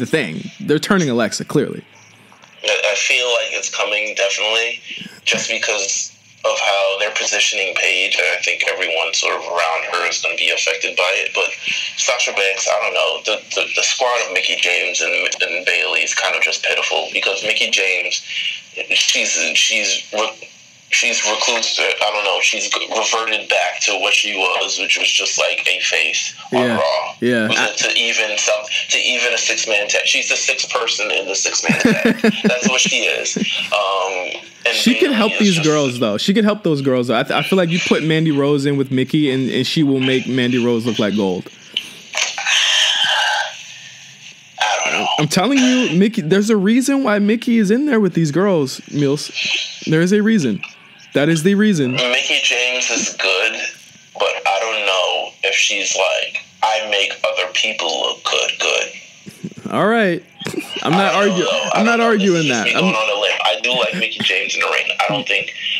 thing. They're turning Alexa, clearly.
I feel like it's coming, definitely, just because of how they're positioning Paige, and I think everyone sort of around her is going to be affected by it. But Sasha Banks, I don't know, the squad of Mickie James and Bayley is kind of just pitiful, because Mickie James, she's recluse. I don't know. She's reverted back to what she was, which was just like a face on Raw.
Yeah.
To even a 6-man tag. She's the 6th person in the 6-man tag. That's what she is. And
she can help these girls, though. She can help those girls. I feel like you put Mandy Rose in with Mickie, and she will make Mandy Rose look like gold.
I don't know.
I'm telling you, Mickie. There's a reason why Mickie is in there with these girls, Meelz. There is a reason. That is the reason.
Mickie James is good, but I don't know if she's like, I make other people look good.
All right. I'm not arguing that.
I'm going on a limb. I do like Mickie James in the ring.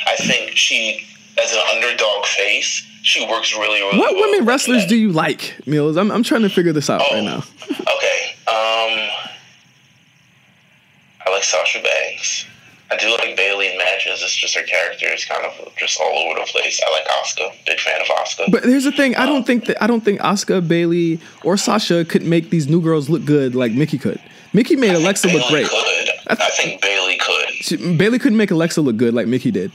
I think she, as an underdog face, she works really, really
What
well.
What
women wrestlers do you like, Meelz? I'm trying to figure this out right now.
Okay. I like Sasha Banks. I do like Bayley in matches. It's just her character is kind of just all over the place. I like Asuka. Big fan of Asuka.
But here's the thing. I don't think Asuka, Bayley, or Sasha could make these new girls look good like Mickie could. Mickie made Alexa look great.
I think Bayley could.
Bayley couldn't make Alexa look good like Mickie did.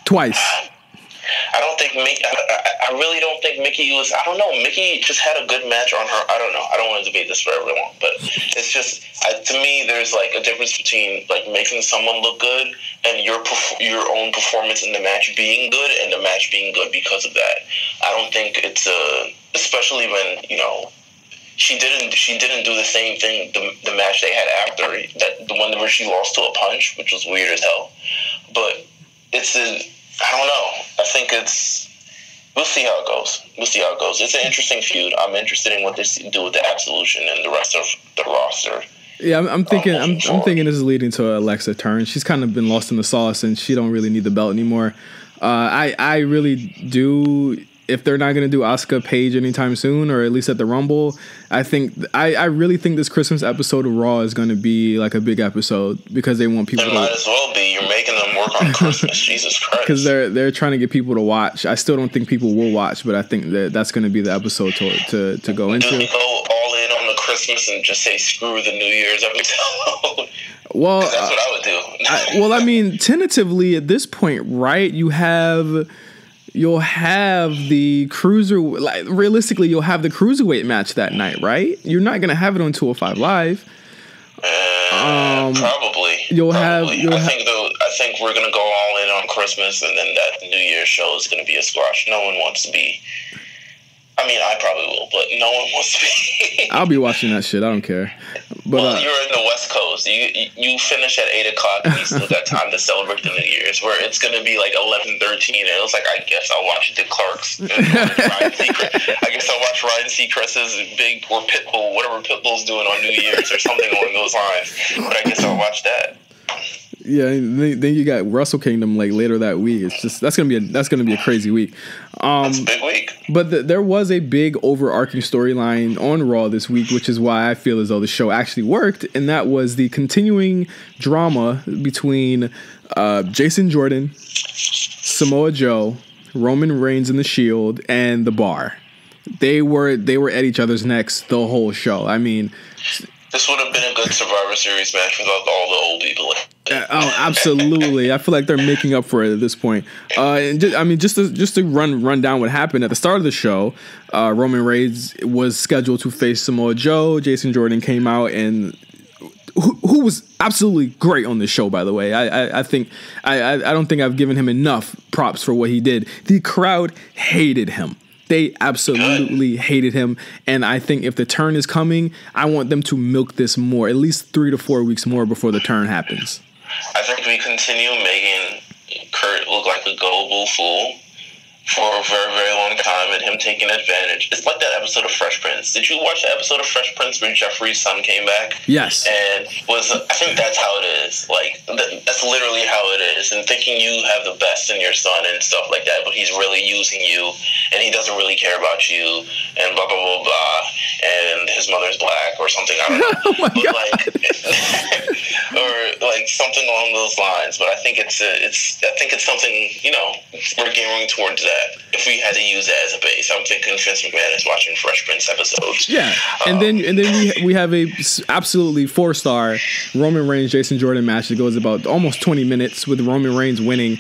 Twice.
I really don't think Mickie was. I don't know. Mickie just had a good match on her. I don't know. I don't want to debate this for everyone, but it's just to me, there's like a difference between like making someone look good and your own performance in the match being good and the match being good because of that. I don't think it's especially when she didn't do the same thing the match they had after that, the one where she lost to a punch, which was weird as hell. But I don't know. I think we'll see how it goes. It's an interesting feud. I'm interested in what they do with the Absolution and the rest of the roster.
Yeah, I'm thinking this is leading to Alexa turn. She's kind of been lost in the sauce, and she don't really need the belt anymore. I really do. If they're not going to do Asuka Paige anytime soon, or at least at the Rumble, I really think this Christmas episode of Raw is going to be like a big episode because they want people.
It might as well be. You're making them work on Christmas. Jesus Christ.
Because they're trying to get people to watch. I still don't think people will watch, but I think that's going to be the episode to go into.
Do we go all in on the Christmas and just say screw the New Year's episode?
Well,
that's what I would do.
I mean, tentatively at this point, right? You'll have the realistically, you'll have the cruiserweight match that night, right? You're not gonna have it on 205 Live.
Probably. I think we're gonna go all in on Christmas, and then that New Year's show is gonna be a squash. No one wants to be. I mean, I probably will, but no one wants to be.
I'll be watching that shit. I don't care. But
you're in the West Coast. You finish at 8:00, and you still got time to celebrate the New Year's. Where it's gonna be like 11:13, and it was like, I guess I'll watch the Clarks. I guess I'll watch Ryan Seacrest's big or Pitbull, whatever Pitbull's doing on New Year's or something along those lines. But I guess I'll watch that.
Yeah, then you got Wrestle Kingdom like later that week. It's just that's gonna be a crazy week.
That's a big week.
But there was a big overarching storyline on Raw this week, which is why I feel as though the show actually worked, and that was the continuing drama between Jason Jordan, Samoa Joe, Roman Reigns and the Shield, and the Bar. They were at each other's necks the whole show. I mean,
this would have been a good Survivor Series match without all the old people.
Oh, absolutely! I feel like they're making up for it at this point. Just to run down what happened at the start of the show. Roman Reigns was scheduled to face Samoa Joe. Jason Jordan came out and who was absolutely great on this show, by the way. I don't think I've given him enough props for what he did. The crowd hated him. They absolutely hated him, and I think if the turn is coming, I want them to milk this more, at least 3 to 4 weeks more before the turn happens.
I think we continue making Kurt look like a gullible fool for a very, very long time, and him taking advantage. It's like that episode of Fresh Prince. Did you watch the episode of Fresh Prince where Jeffrey's son came back?
Yes.
And I think that's how it is. Like, that's literally how it is. And thinking you have the best in your son and stuff like that, but he's really using you, and he doesn't really care about you, and blah, blah, blah, blah, and his mother's black or something. I don't know.
Oh my God.
Or like something along those lines. But I think it's something, we're gearing towards that. If we had to use that as a base, I'm thinking Vince McMahon is watching Fresh Prince episodes. Yeah,
and then we have a absolutely 4-star Roman Reigns Jason Jordan match that goes about almost 20 minutes with Roman Reigns winning.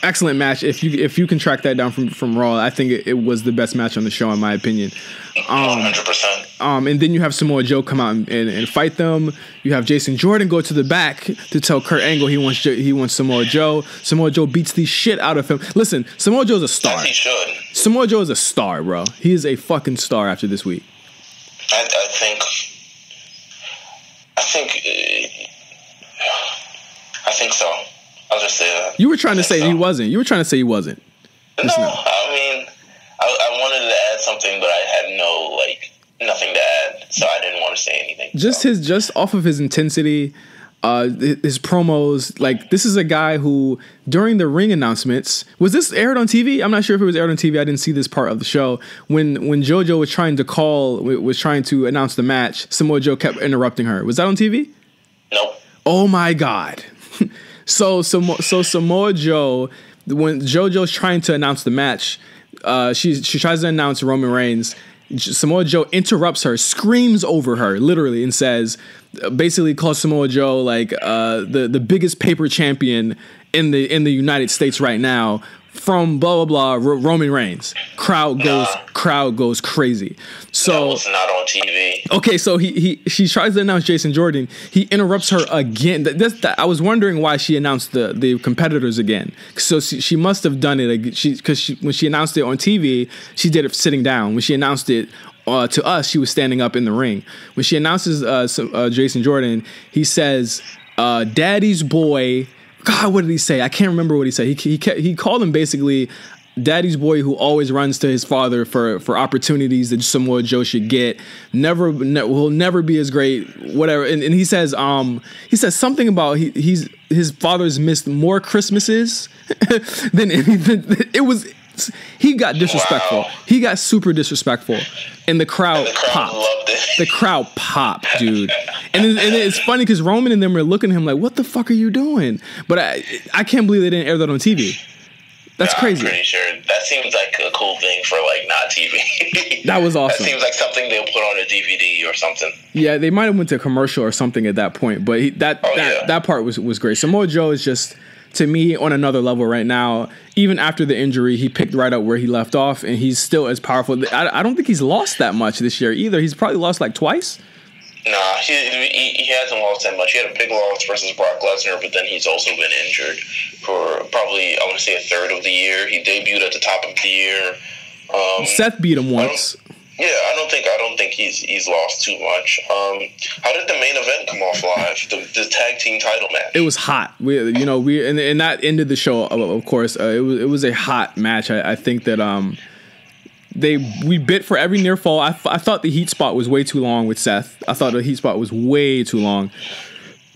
Excellent match. If you can track that down from Raw, I think it was the best match on the show in my opinion.
100%.
And then you have Samoa Joe come out and fight them. You have Jason Jordan go to the back to tell Kurt Angle he wants Samoa Joe. Samoa Joe beats the shit out of him. Listen, Samoa Joe's a star.
As he should.
Samoa Joe is a star, bro. He is a fucking star after this week.
I think so. I'll just say that.
You were trying to say he wasn't. No,
I mean, I wanted to add something, but I had no nothing to add, so I didn't want to say anything.
Just off of his intensity, his promos, like, this is a guy who, during the ring announcements, was this aired on TV? I'm not sure if it was aired on TV. I didn't see this part of the show. When JoJo was trying to announce the match, Samoa Joe kept interrupting her. Was that on TV?
Nope.
Oh my God. So Samoa Joe, when JoJo's trying to announce the match, she tries to announce Roman Reigns. Samoa Joe interrupts her, screams over her, literally, and says, basically calls Samoa Joe like the biggest paper champion in the United States right now, from blah blah blah, Roman Reigns. Crowd goes crazy. So
that was not on TV.
Okay, so she tries to announce Jason Jordan. He interrupts her again. I was wondering why she announced the competitors again. So she must have done it because when she announced it on TV, she did it sitting down. When she announced it to us, she was standing up in the ring. When she announces Jason Jordan, he says, "Daddy's boy." God, what did he say? I can't remember what he said. He called him basically daddy's boy who always runs to his father for opportunities that Samoa Joe should get. Will never be as great. Whatever. And he says something about his father's missed more Christmases than anything. He got disrespectful. Wow. He got super disrespectful, and the crowd popped.
Loved it.
The crowd popped, dude. And it's funny because Roman and them were looking at him like, "What the fuck are you doing?" But I can't believe they didn't air that on TV. That's crazy.
I'm pretty sure that seems like a cool thing for like not TV.
That was awesome.
That seems like something they'll put on a DVD or something.
Yeah, they might have went to a commercial or something at that point, but that part was great. Samoa Joe is just, to me, on another level right now. Even after the injury, he picked right up where he left off, and he's still as powerful. I don't think he's lost that much this year either. He's probably lost like twice.
Nah, he hasn't lost that much. He had a big loss versus Brock Lesnar, but then he's also been injured for probably, I want to say, a third of the year. He debuted at the top of the year.
Seth beat him once.
I don't think he's lost too much. How did the main event come off live? The tag team title match.
It was hot. We and that ended the show. Of course, it was a hot match. I think that we bit for every near fall. I thought the heat spot was way too long with Seth. I thought the heat spot was way too long.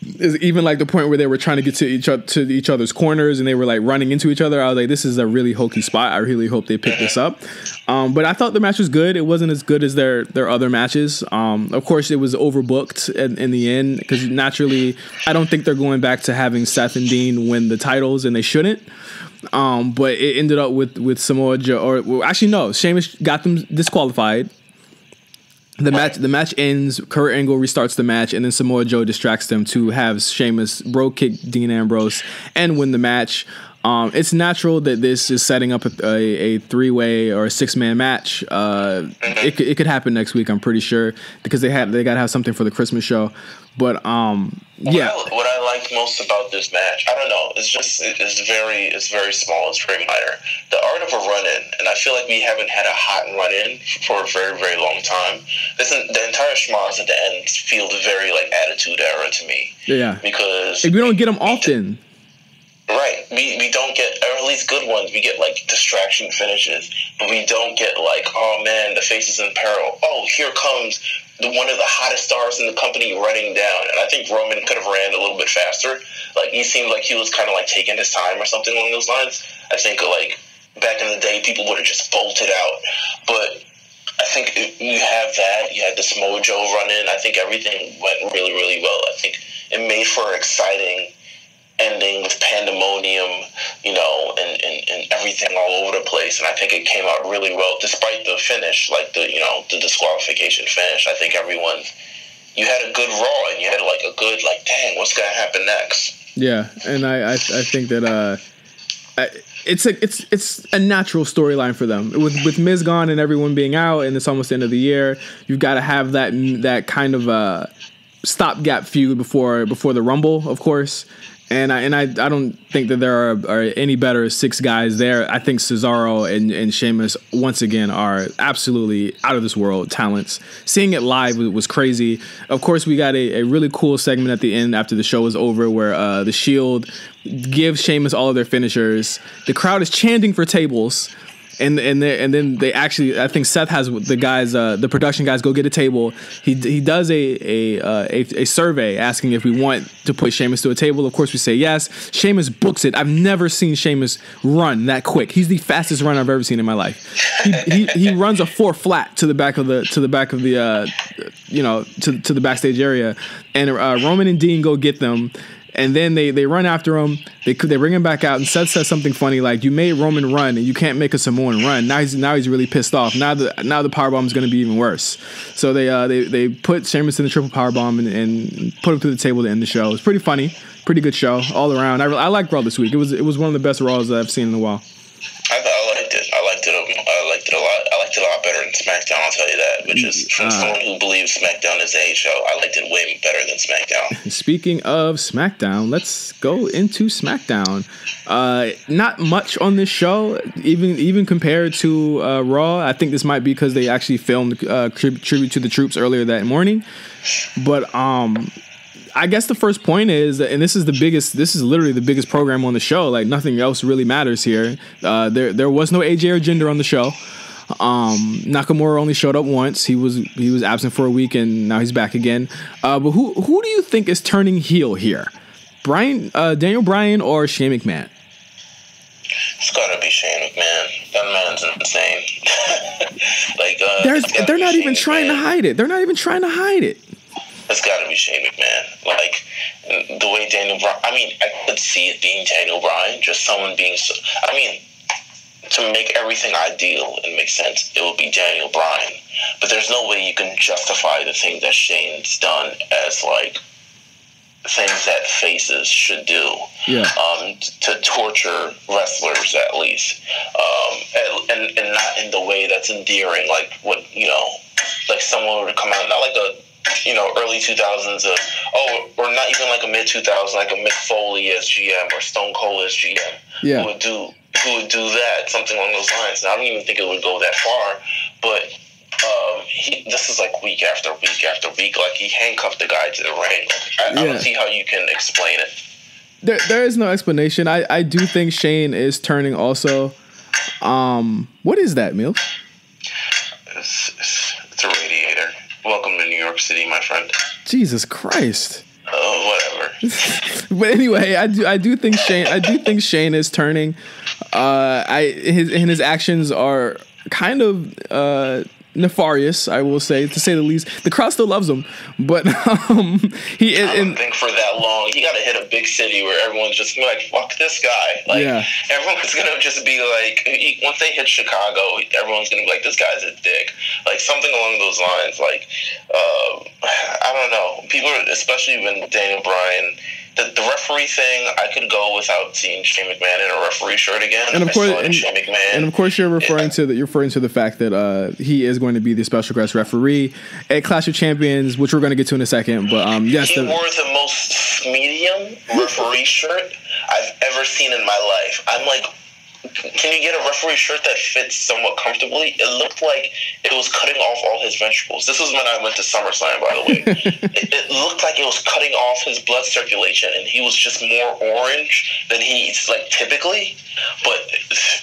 It's even like the point where they were trying to get to each other's corners and they were like running into each other. I was like, this is a really hokey spot. I really hope they pick this up. But I thought the match was good. It wasn't as good as their other matches. Of course, it was overbooked in the end because naturally, I don't think they're going back to having Seth and Dean win the titles, and they shouldn't. But it ended up with Samoa Joe, actually no, Sheamus got them disqualified. The match ends. Kurt Angle restarts the match, and then Samoa Joe distracts them to have Sheamus bro kick Dean Ambrose and win the match. It's natural that this is setting up a 3-way or a 6-man match. It could happen next week, I'm pretty sure, because they got to have something for the Christmas show. But yeah.
What I like most about this match, I don't know, it's very small, it's very minor. The art of a run-in, and I feel like we haven't had a hot run-in for a very, very long time. The entire schmoz at the end feels very like Attitude Era to me.
Yeah.
Because
we don't get them often.
Right. We don't get, or at least good ones, we get like distraction finishes, but we don't get like, oh man, the face is in peril. Oh, here comes one of the hottest stars in the company running down. And I think Roman could have ran a little bit faster. Like, he seemed like he was kind of like taking his time or something along those lines. I think like back in the day, people would have just bolted out. But I think you have that. You had the Samoa Joe run in. I think everything went really, really well. I think it made for an exciting ending with pandemonium, and everything all over the place. And I think it came out really well, despite the finish, like the disqualification finish. I think you had a good Raw, and you had like a good, like, dang, what's going to happen next?
Yeah, and I think that it's a natural storyline for them. With Miz gone and everyone being out, and it's almost the end of the year, you've got to have that kind of stopgap feud before the Rumble, of course. And I don't think that there are any better 6 guys there. I think Cesaro and Sheamus, once again, are absolutely out of this world talents. Seeing it live was crazy. Of course, we got a really cool segment at the end after the show was over where the Shield gives Sheamus all of their finishers. The crowd is chanting for tables. and then they actually, I think Seth has the guys, the production guys, go get a table. He does a survey asking if we want to put Sheamus to a table. Of course, we say yes. Sheamus books it. I've never seen Sheamus run that quick. He's the fastest runner I've ever seen in my life. He runs a 4 flat to the back of the to the backstage area, and Roman and Dean go get them. And then they run after him. They bring him back out, and Seth says something funny like, "You made Roman run, and you can't make a Samoan run." Now he's really pissed off. Now the powerbomb is going to be even worse. So they put Sheamus in the triple powerbomb and put him through the table to end the show. It was pretty funny, pretty good show all around. I liked Raw this week. It was one of the best Raws that I've seen in a while.
I liked it. I liked it a lot. I liked it a lot better than SmackDown, I'll tell you that. Which is, from someone who believes SmackDown is a show, I liked it way better than SmackDown.
Speaking of SmackDown, let's go into SmackDown. Not much on this show, even compared to Raw. I think this might be because they actually filmed Tribute to the Troops earlier that morning. But I guess the first point is, and this is literally the biggest program on the show. Like, nothing else really matters here. There was no AJ or Jinder on the show. Nakamura only showed up once. He was absent for a week, and now he's back again. But who do you think is turning heel here? Daniel Bryan or Shane McMahon?
It's gotta be Shane McMahon. That man's insane.
They're not even trying to hide it. They're not even trying to hide it.
It's got to be Shane McMahon. Like, the way Daniel Bryan... I mean, I could see it being Daniel Bryan, just someone being... to make everything ideal and make sense, it would be Daniel Bryan. But there's no way you can justify the things that Shane's done as, like, things that faces should do. Yeah. To torture wrestlers, at least. And not in the way that's endearing. Like, what, like someone would come out, not like a... early 2000s, or not even like a mid 2000s, like a Mick Foley as GM or Stone Cold as GM, who would do that, something along those lines. And I don't even think it would go that far, but this is like week after week after week, like he handcuffed the guy to the ring. I don't see how you can explain it.
There is no explanation. I do think Shane is turning also. What is that, Meelz?
It's a radiator. Welcome to New York City, my friend.
Jesus Christ.
Whatever.
But anyway, I do think Shane is turning. His actions are kind of nefarious, I will say, to say the least. The crowd still loves him, but
I don't think for that long. He got to hit a big city where everyone's just gonna be like, "Fuck this guy!" Like, everyone's gonna just be like, once they hit Chicago, everyone's gonna be like, "This guy's a dick." Like, something along those lines. Like, I don't know. People, especially when Daniel Bryan. The referee thing, I could go without seeing Shane McMahon in a referee shirt again.
And of course, you're referring to the fact that he is going to be the special guest referee at Clash of Champions, which we're going to get to in a second. But yes,
he wore the most medium referee shirt I've ever seen in my life. I'm like, can you get a referee shirt that fits somewhat comfortably? It looked like it was cutting off all his ventricles. This was when I went to SummerSlam, by the way. It looked like it was cutting off his blood circulation, and he was just more orange than he's like typically. But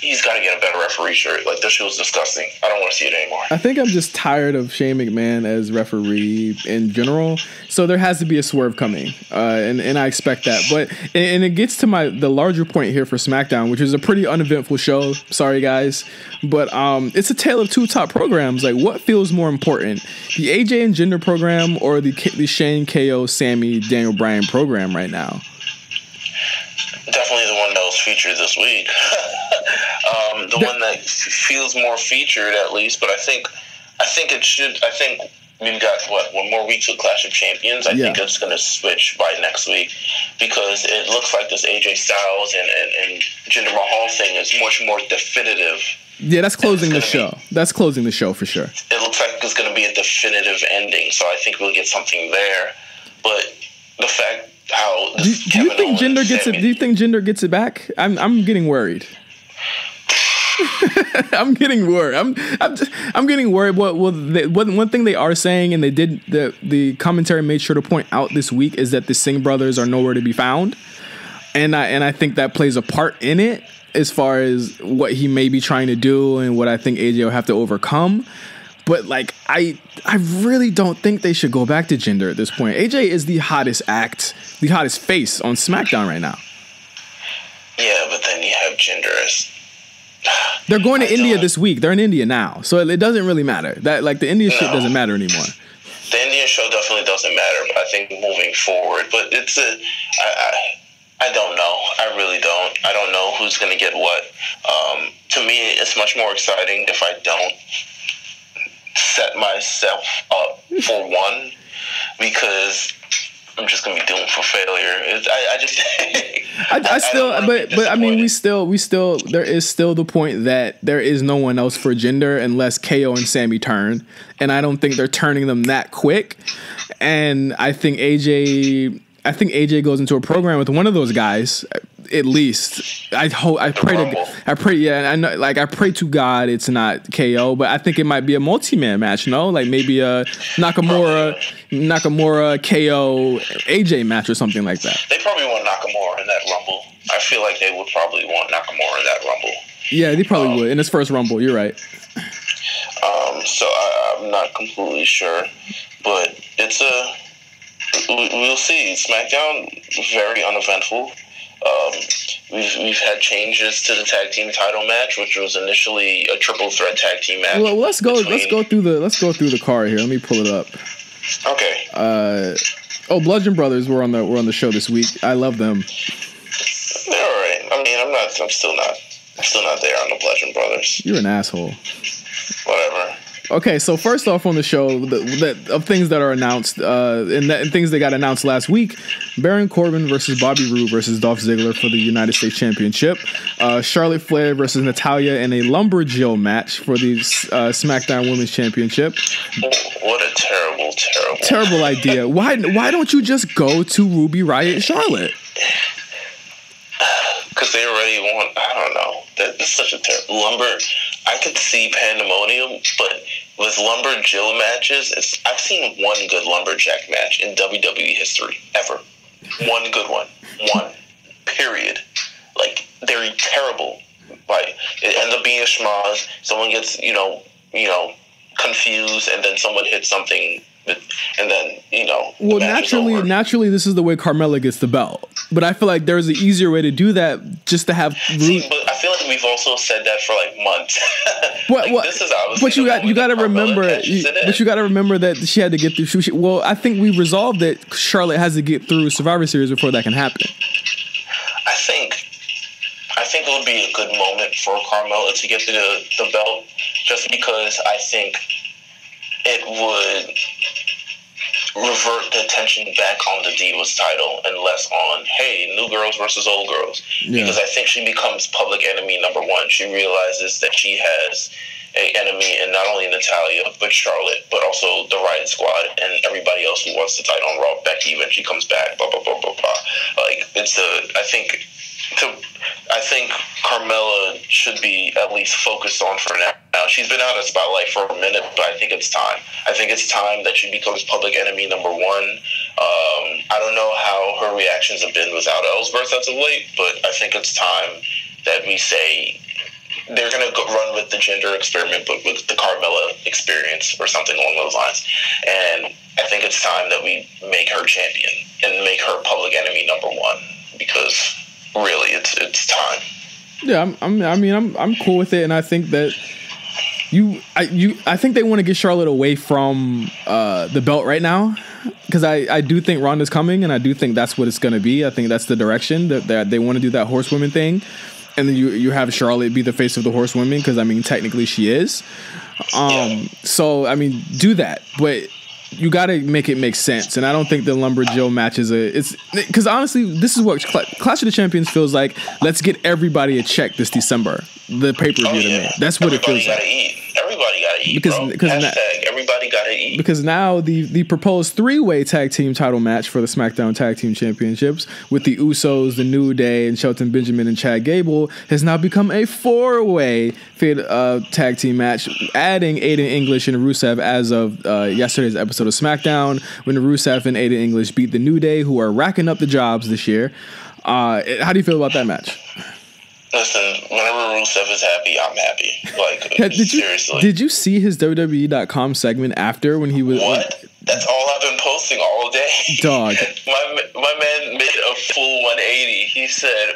he's got to get a better referee shirt. Like, this shit was disgusting. I don't want to see it anymore.
I think I'm just tired of Shane McMahon as referee in general. So there has to be a swerve coming, and I expect that. But and it gets to the larger point here for SmackDown, which is a pretty uneventful show. Sorry, guys, but it's a tale of two top programs. Like, what feels more important, the AJ and Jinder program or the Shane, KO, Sammy, Daniel Bryan program right now?
Definitely the one that was featured this week. The one that feels more featured, at least. But I think it should. I think we've got one more week to Clash of Champions. I think it's going to switch by next week, because it looks like this AJ Styles and Jinder Mahal thing is much more definitive. Yeah,
that's closing the show. That's closing the show for sure.
It looks like it's going to be a definitive ending, so I think we'll get something there. But the fact how
do you think Jinder gets it? Do you think Jinder gets it back? I'm getting worried. I'm getting worried. I'm getting worried. One thing they are saying, and they did the commentary made sure to point out this week, is that the Singh brothers are nowhere to be found, and I think that plays a part in it. as far as what he may be trying to do and what I think AJ will have to overcome. But like, I really don't think they should go back to Jinder at this point. AJ is the hottest act, the hottest face on SmackDown right now.
Yeah, but then you have Jinder as...
They're going to India this week. They're in India now, so it doesn't really matter. That like the India shit doesn't matter anymore.
The Indian show definitely doesn't matter, but I think moving forward, but it's I don't know. I really don't. I don't know who's going to get what. To me, it's much more exciting if I don't set myself up for one, because I'm just going to be doomed for failure.
we still, there is still the point that there is no one else for Jinder unless KO and Sammy turn. And I don't think they're turning them that quick. And I think AJ goes into a program with one of those guys, at least. I pray to God it's not KO, but I think it might be a multi-man match, no? Like maybe a Nakamura KO AJ match or something like that.
They probably want Nakamura in that Rumble. I feel like they would probably want Nakamura in that Rumble.
Yeah, they probably would in his first Rumble. You're right.
So I'm not completely sure, but we'll see. SmackDown, very uneventful. We've had changes to the tag team title match, which was initially a triple threat tag team match.
Well, let's go through the card here. Let me pull it up.
Okay.
Bludgeon Brothers were on the show this week. I love them.
They're all right. I mean, I'm still not there on the Bludgeon Brothers.
You're an asshole.
Whatever.
Okay, so first off on the show, of things that are announced, and things that got announced last week, Baron Corbin versus Bobby Roode versus Dolph Ziggler for the United States Championship, Charlotte Flair versus Natalya in a Lumberjill match for the SmackDown Women's Championship.
What a
terrible idea. Why don't you just go to Ruby Riott Charlotte?
Because they already want, I don't know. That's such a terrible I could see pandemonium, but with Lumberjill matches, I've seen one good lumberjack match in WWE history, ever. One good one. One. Period. Like, they're terrible. Like, it ends up being a schmoz. Someone gets, confused, and then someone hits something, and then,
Well, naturally, this is the way Carmella gets the belt. But I feel like there's an easier way to do that, just to have.
See, but I feel like we've also said that for like months.
This is obviously. But you got to remember. But you got to remember that she had to get through. Well, I think we resolved that Charlotte has to get through Survivor Series before that can happen.
I think it would be a good moment for Carmella to get to the belt, just because I think it would revert the attention back on the Divas title and less on, hey, new girls versus old girls. Yeah. Because I think she becomes public enemy number one. She realizes that she has an enemy in not only Natalya, but Charlotte, but also the Riot Squad and everybody else who wants the title on Raw. Becky, when she comes back, blah, blah, blah, blah, blah. Like, I think Carmella should be at least focused on for now. She's been out of the spotlight for a minute, but I think it's time. I think it's time that she becomes public enemy number one. I don't know how her reactions have been without Ellsworth as of late, but I think it's time that we say they're going to run with the gender experiment, but with the Carmella experience or something along those lines. And I think it's time that we make her champion and make her public enemy number one, because really, it's time.
Yeah, I'm cool with it, and I think that I think they want to get Charlotte away from the belt right now, because I do think Ronda's coming, and I do think that's what it's going to be. I think that's the direction that they want to do, that horsewomen thing, and then you have Charlotte be the face of the horsewomen, because technically she is. So do that, but you got to make it make sense, and I don't think the Lumberjill match it's because honestly, this is what Clash of the Champions feels like. Let's get everybody a check this December, the pay-per-view to me. That's what it feels like.
Everybody gotta eat, because everybody gotta eat.
Because now the proposed 3-way tag team title match for the SmackDown Tag Team Championships with the Usos, the New Day, and Shelton Benjamin and Chad Gable has now become a 4-way tag team match, adding Aiden English and Rusev as of yesterday's episode of SmackDown, when Rusev and Aiden English beat the New Day, who are racking up the jobs this year. How do you feel about that match?
Listen, whenever Rusev is happy, I'm happy. Like, seriously.
Did you see his WWE.com segment after when he was...
What? That's all I've been posting all day.
Dog.
My man made a full 180. He said...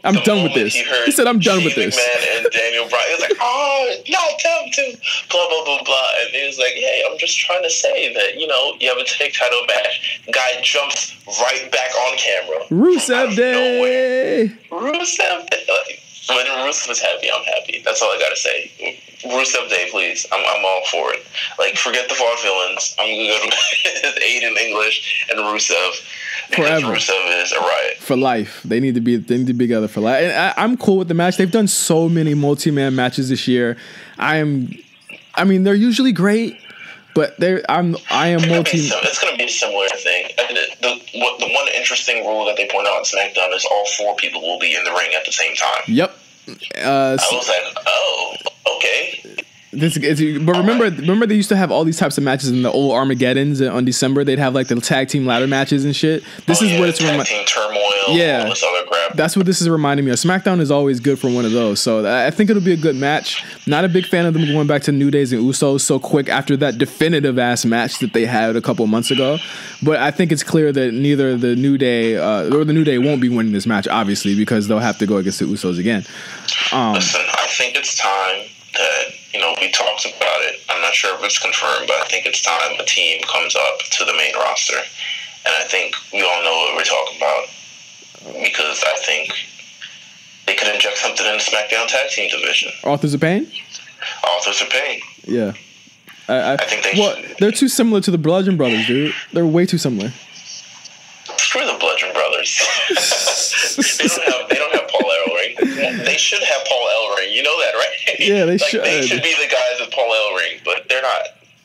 I'm done with this. He said, I'm done with this.
McMahon and Daniel Bryan. He was like, oh, not them too. Blah, blah, blah, blah. And he was like, hey, I'm just trying to say that, you know, you have a tag title match. Guy jumps right back on camera.
Rusev Day.
Rusev Day. When Rusev is happy, I'm happy. That's all I gotta say. Rusev Day, please. I'm all for it. Like, forget the vaudevillains. I'm good with Aiden English and Rusev. Because
Forever.
Rusev is a riot.
For life. They need to be together for life. And I'm cool with the match. They've done so many multi-man matches this year. I mean, they're usually great, but I am multi.
It's going to be a similar thing. The one interesting rule that they point out on SmackDown is all 4 people will be in the ring at the same time.
Yep.
I was like, oh, okay.
But remember they used to have all these types of matches in the old Armageddons on December. They'd have like the tag team ladder matches and shit. This is what it's
tag team turmoil. All this other crap.
That's what this is reminding me of. SmackDown is always good for one of those, so I think it'll be a good match. Not a big fan of them going back to New Days and Usos so quick after that definitive ass match that they had a couple months ago. But I think it's clear that neither the New Day or the New Day won't be winning this match, obviously, because they'll have to go against the Usos again.
Listen, I think it's time that, you know, we talked about it. I'm not sure if it's confirmed, but I think it's time a team comes up to the main roster. And I think we all know what we're talking about, because I think they could inject something in the SmackDown tag team division.
Authors of Pain?
Authors of Pain.
Yeah.
I think they should.
They're too similar to the Bludgeon Brothers, dude. They're way too similar.
Screw the Bludgeon Brothers. they don't have Paul Ellering. They should have Paul Ellering. You know that, right?
Yeah, they should.
They should be the guys with Paul Ellering, but they're not.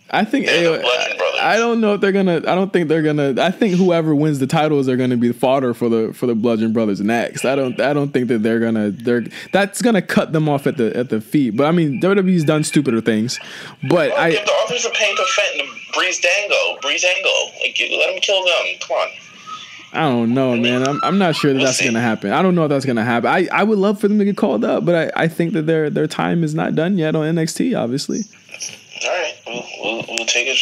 I think
they're the Bludgeon Brothers.
I don't know if they're gonna. I don't think they're gonna. I think whoever wins the titles are gonna be the fodder for the Bludgeon Brothers next. I don't think that they're gonna. That's gonna cut them off at the feet. But I mean, WWE's done stupider things. But
give the Authors of Pain to Breezango. Like, let them kill them. Come on.
I don't know, man. I'm not sure that's going to happen. I don't know if that's going to happen. I would love for them to get called up, but I think that their time is not done yet on NXT, obviously.
All right, we'll take it.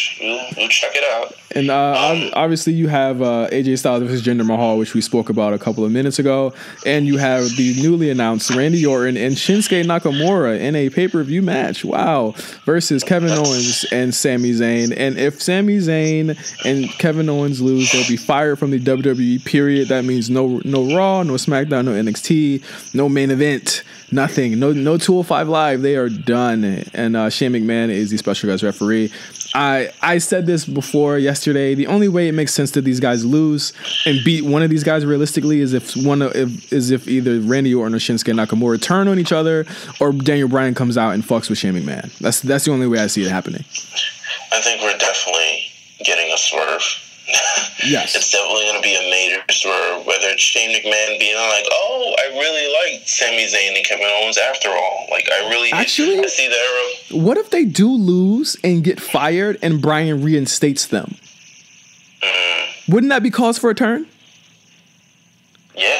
We'll check it out.
And obviously, you have AJ Styles versus Jinder Mahal, which we spoke about a couple of minutes ago, and you have the newly announced Randy Orton and Shinsuke Nakamura in a pay-per-view match. Wow, versus Kevin Owens and Sami Zayn. And if Sami Zayn and Kevin Owens lose, they'll be fired from the WWE. Period. That means no Raw, no SmackDown, no NXT, no main event. Nothing. No 205 Live. They are done. And Shane McMahon is the special guest referee. I said this before yesterday. The only way it makes sense that these guys lose and beat one of these guys realistically is if either Randy Orton or Shinsuke Nakamura turn on each other, or Daniel Bryan comes out and fucks with Shane McMahon. That's the only way I see it happening.
I think we're definitely getting a swerve.
Yes.
It's definitely going to be a major swerve, whether it's Shane McMahon being like, oh, I really like Sami Zayn and Kevin Owens after all. Like, I see the era.
What if they do lose and get fired and Bryan reinstates them? Wouldn't that be cause for a turn?
Yeah.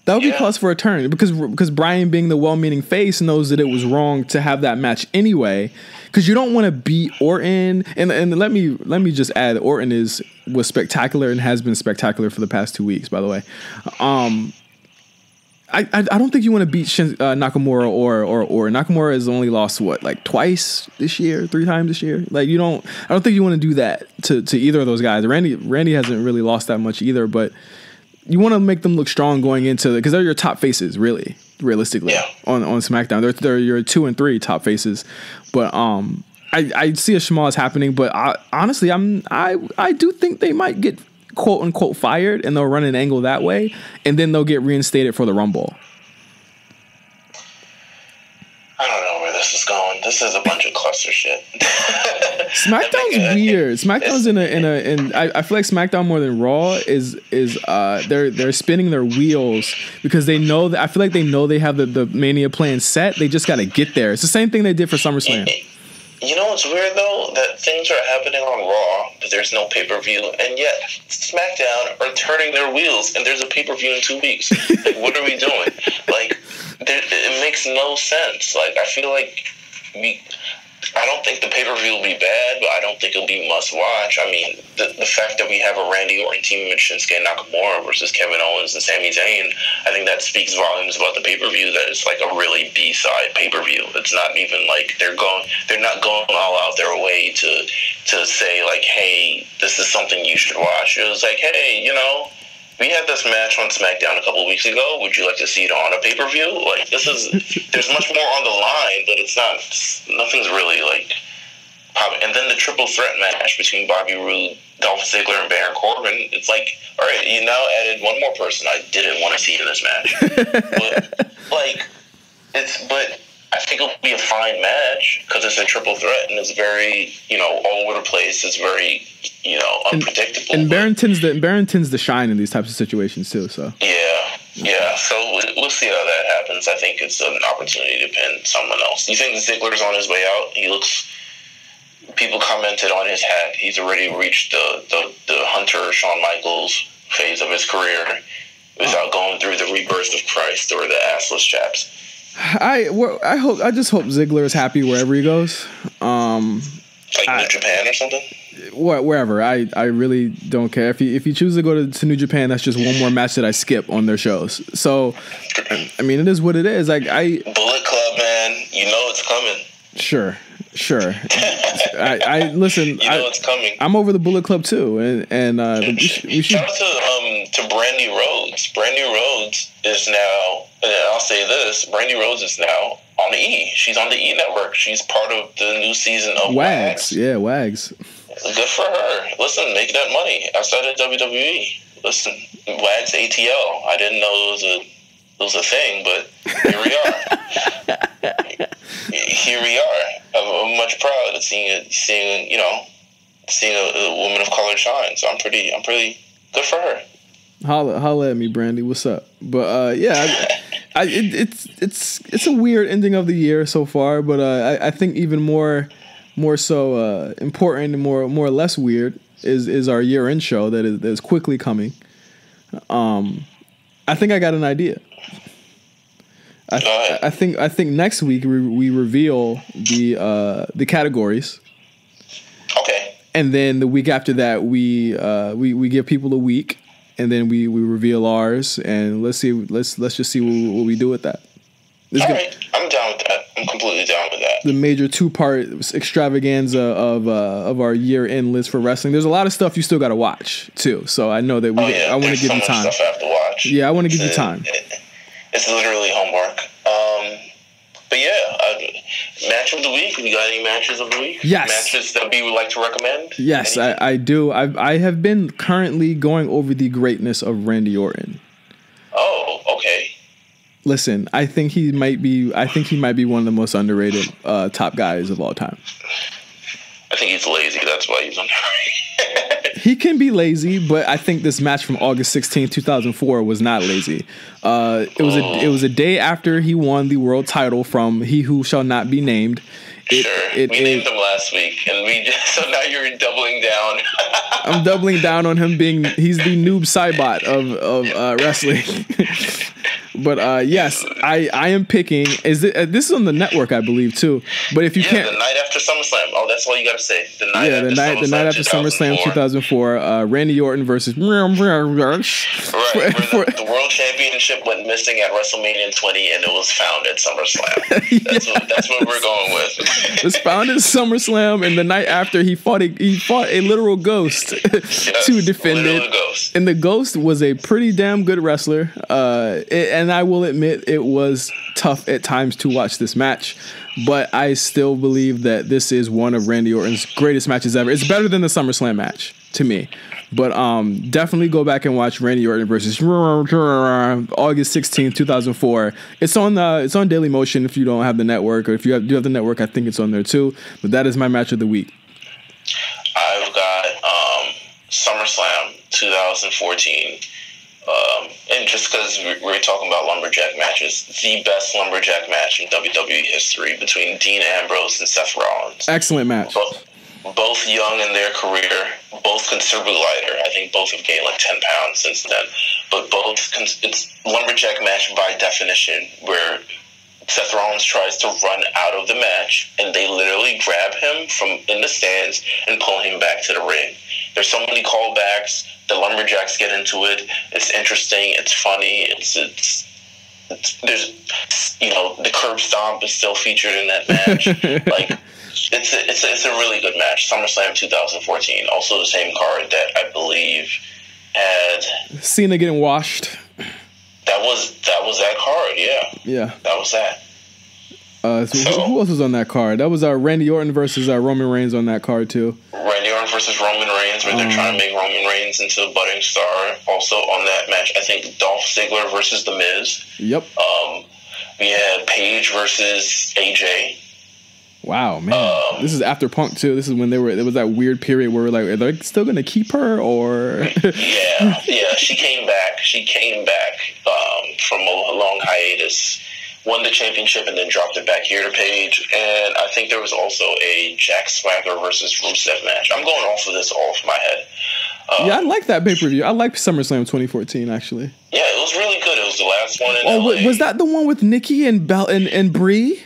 That would be cause for a turn because Bryan, being the well-meaning face, knows that it was wrong to have that match anyway. Because you don't want to beat Orton, and let me just add, Orton was spectacular and has been spectacular for the past 2 weeks. By the way, I don't think you want to beat Nakamura or Nakamura has only lost twice this year, 3 times this year. Like I don't think you want to do that to either of those guys. Randy hasn't really lost that much either, but you want to make them look strong going into because they're your top faces, really, realistically, on SmackDown. They're your 2 and 3 top faces. But I see a schmoz happening. But honestly, I do think they might get quote unquote fired, and they'll run an angle that way, and then they'll get reinstated for the Rumble.
I don't know where this is going. This is a bunch of cluster shit.
SmackDown's weird. SmackDown's I feel like SmackDown more than Raw is they're spinning their wheels because they know that I feel like they know they have the Mania plan set. They just got to get there. It's the same thing they did for SummerSlam.
You know what's weird though? That things are happening on Raw, but there's no pay-per-view, and yet SmackDown are turning their wheels, and there's a pay-per-view in 2 weeks. Like, what are we doing? Like, it makes no sense. Like, I feel like I don't think the pay-per-view will be bad, but I don't think it'll be must-watch. I mean, the fact that we have a Randy Orton team with Shinsuke Nakamura versus Kevin Owens and Sami Zayn, I think that speaks volumes about the pay-per-view, that it's like a really B-side pay-per-view. It's not even like they're not going all out their way to say, like, hey, this is something you should watch. It was like, hey, we had this match on Smackdown a couple of weeks ago. Would you like to see it on a pay-per-view? Like, there's much more on the line, but nothing's really, like, popping. And then the triple threat match between Bobby Roode, Dolph Ziggler, and Baron Corbin, it's like, all right, you now added one more person I didn't want to see in this match. But I think it'll be a fine match because it's a triple threat and it's very, all over the place. It's very, unpredictable.
And Baron tends to shine in these types of situations too. So
yeah. So we'll see how that happens. I think it's an opportunity to pin someone else. You think Ziggler's on his way out? People commented on his hat. He's already reached the Hunter Shawn Michaels phase of his career without going through the rebirth of Christ or the assless chaps.
I just hope Ziggler is happy wherever he goes.
New Japan or something?
Wherever. I really don't care. If he chooses to go to New Japan, that's just one more match that I skip on their shows. So, I mean, it is what it is. Bullet
Club, man. It's coming.
Sure. I listen.
It's coming.
I'm over the Bullet Club too, and we should.
Shout out to Brandy Rhodes. Brandy Rhodes is now. And I'll say this: Brandy Rhodes is now on the E. She's on the E network. She's part of the new season of Wags.
Yeah, Wags.
Good for her. Listen, make that money outside of WWE. Listen, Wags ATL. I didn't know it was a thing, but here we are. Here we are. I'm much proud of seeing a woman of color shine. So I'm pretty good for her.
Holla at me, Brandy. What's up? But it's a weird ending of the year so far. But I think even more so important and more or less weird is our year-end show that is quickly coming. I think I got an idea. I think next week we reveal the categories.
Okay.
And then the week after that we give people a week, and then we reveal ours, and let's just see what we do with that.
All right, I'm down with that. I'm completely down with that.
The major 2-part extravaganza of our year-end list for wrestling. There's a lot of stuff you still got to watch too. So I know that I want to give you time.
Stuff I have to watch.
Yeah, I want to give you time.
It's literally homework. But yeah, match of the week. We got any matches of the week?
Yes.
Matches that we would like to recommend?
Yes, I do. I have been currently going over the greatness of Randy Orton.
Oh, okay.
Listen, I think he might be one of the most underrated top guys of all time.
I think he's lazy. That's why he's underrated.
He can be lazy, but I think this match from August 16, 2004 was not lazy. It was a day after he won the world title from He Who Shall Not Be Named.
We named him last week, and so now you're doubling down.
I'm doubling down on him he's the noob Saibot of wrestling. But yes, I am picking. This is on the network, I believe, too. But if you can't,
the night after SummerSlam. Oh, that's all you got to say.
The night after SummerSlam 2004. Randy Orton versus.
Right, the world championship went missing at WrestleMania 20, and it was found at SummerSlam. That's what we're going with.
It was found at SummerSlam, and the night after he fought a literal ghost to defend it.
Ghost.
And the ghost was a pretty damn good wrestler. And I will admit it was tough at times to watch this match, but I still believe that this is one of Randy Orton's greatest matches ever. It's better than the SummerSlam match to me, but definitely go back and watch Randy Orton versus August 16, 2004. It's on Daily Motion if you don't have the network, or if you do have the network, I think it's on there too. But that is my match of the week.
I've got SummerSlam 2014. And just because we're talking about lumberjack matches, the best lumberjack match in WWE history between Dean Ambrose and Seth Rollins.
Excellent match.
both young in their career, both considerably lighter. I think both have gained like 10 pounds since then. But both, it's lumberjack match by definition, where Seth Rollins tries to run out of the match, and they literally grab him from in the stands and pull him back to the ring. There's so many callbacks. The lumberjacks get into it. It's interesting. It's funny. It's there's, you know, the curb stomp is still featured in that match. Like, it's a really good match. SummerSlam 2014, also the same card that I believe had
Cena getting washed.
That was that card, yeah.
Yeah.
That was that.
So who else was on that card? That was Randy Orton versus Roman Reigns on that card too.
Randy Orton versus Roman Reigns, where they're trying to make Roman Reigns into a budding star. Also on that match, I think Dolph Ziggler versus The Miz.
Yep.
We had Paige versus AJ.
Wow, man. This is after Punk too. This is when there was that weird period where we're like, are they still gonna keep her or
Yeah. She came back from a long hiatus, won the championship, and then dropped it back here to Paige. And I think there was also a Jack Swagger versus Rusev match. I'm going off of this off my head.
Yeah, I like that pay-per-view. I like SummerSlam 2014, actually.
Yeah, it was really good. It was the last one in LA.
Was that the one with Nikki and Brie?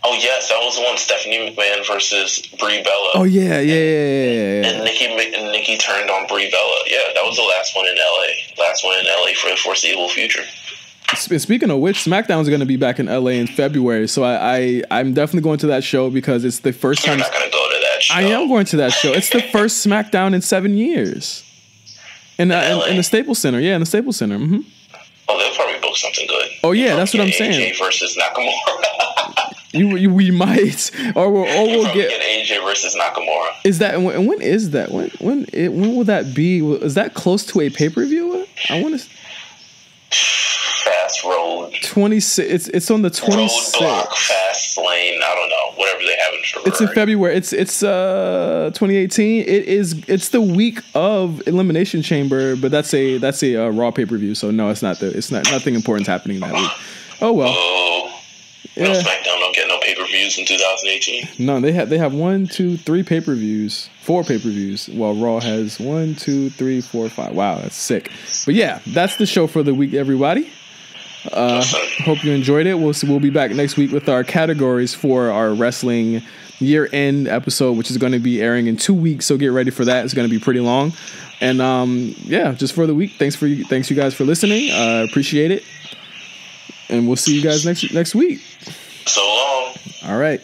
Oh, yes, that was the one, Stephanie McMahon versus Brie Bella.
Oh, yeah.
And Nikki turned on Brie Bella. Yeah, that was the last one in LA. Last one in LA for the foreseeable future.
Speaking of which, SmackDown is going to be back in LA in February, so I'm definitely going to that show because it's the first time.
You're not going to go to that show.
I am going to that show. It's the first SmackDown in 7 years. In the Staples Center. Yeah, in the Staples Center. Mm-hmm.
Oh, they'll probably book something good.
Oh, yeah, that's what I'm saying.
AJ versus Nakamura.
We might, or we'll get
AJ versus Nakamura.
Is that when is that? When will that be? Is that close to a pay-per-view? I want to.
Fast Road
26. It's on the 26th.
Roadblock, Fast Lane. I don't know. Whatever they have in February.
It's in February. It's 2018. It's the week of Elimination Chamber, but that's a Raw pay-per-view. So no, it's not nothing important's happening that week. Oh well.
Yeah. No, SmackDown don't get no pay-per-views in 2018.
No, they have 1, 2, 3 pay-per-views, 4 pay-per-views, while Raw has 1, 2, 3, 4, 5. Wow, that's sick. But yeah, that's the show for the week, everybody. Hope you enjoyed it. We'll be back next week with our categories for our wrestling year-end episode, which is going to be airing in 2 weeks. So get ready for that. It's going to be pretty long. And yeah, just for the week. Thanks you guys for listening. Appreciate it. And we'll see you guys next week.
So long.
All right.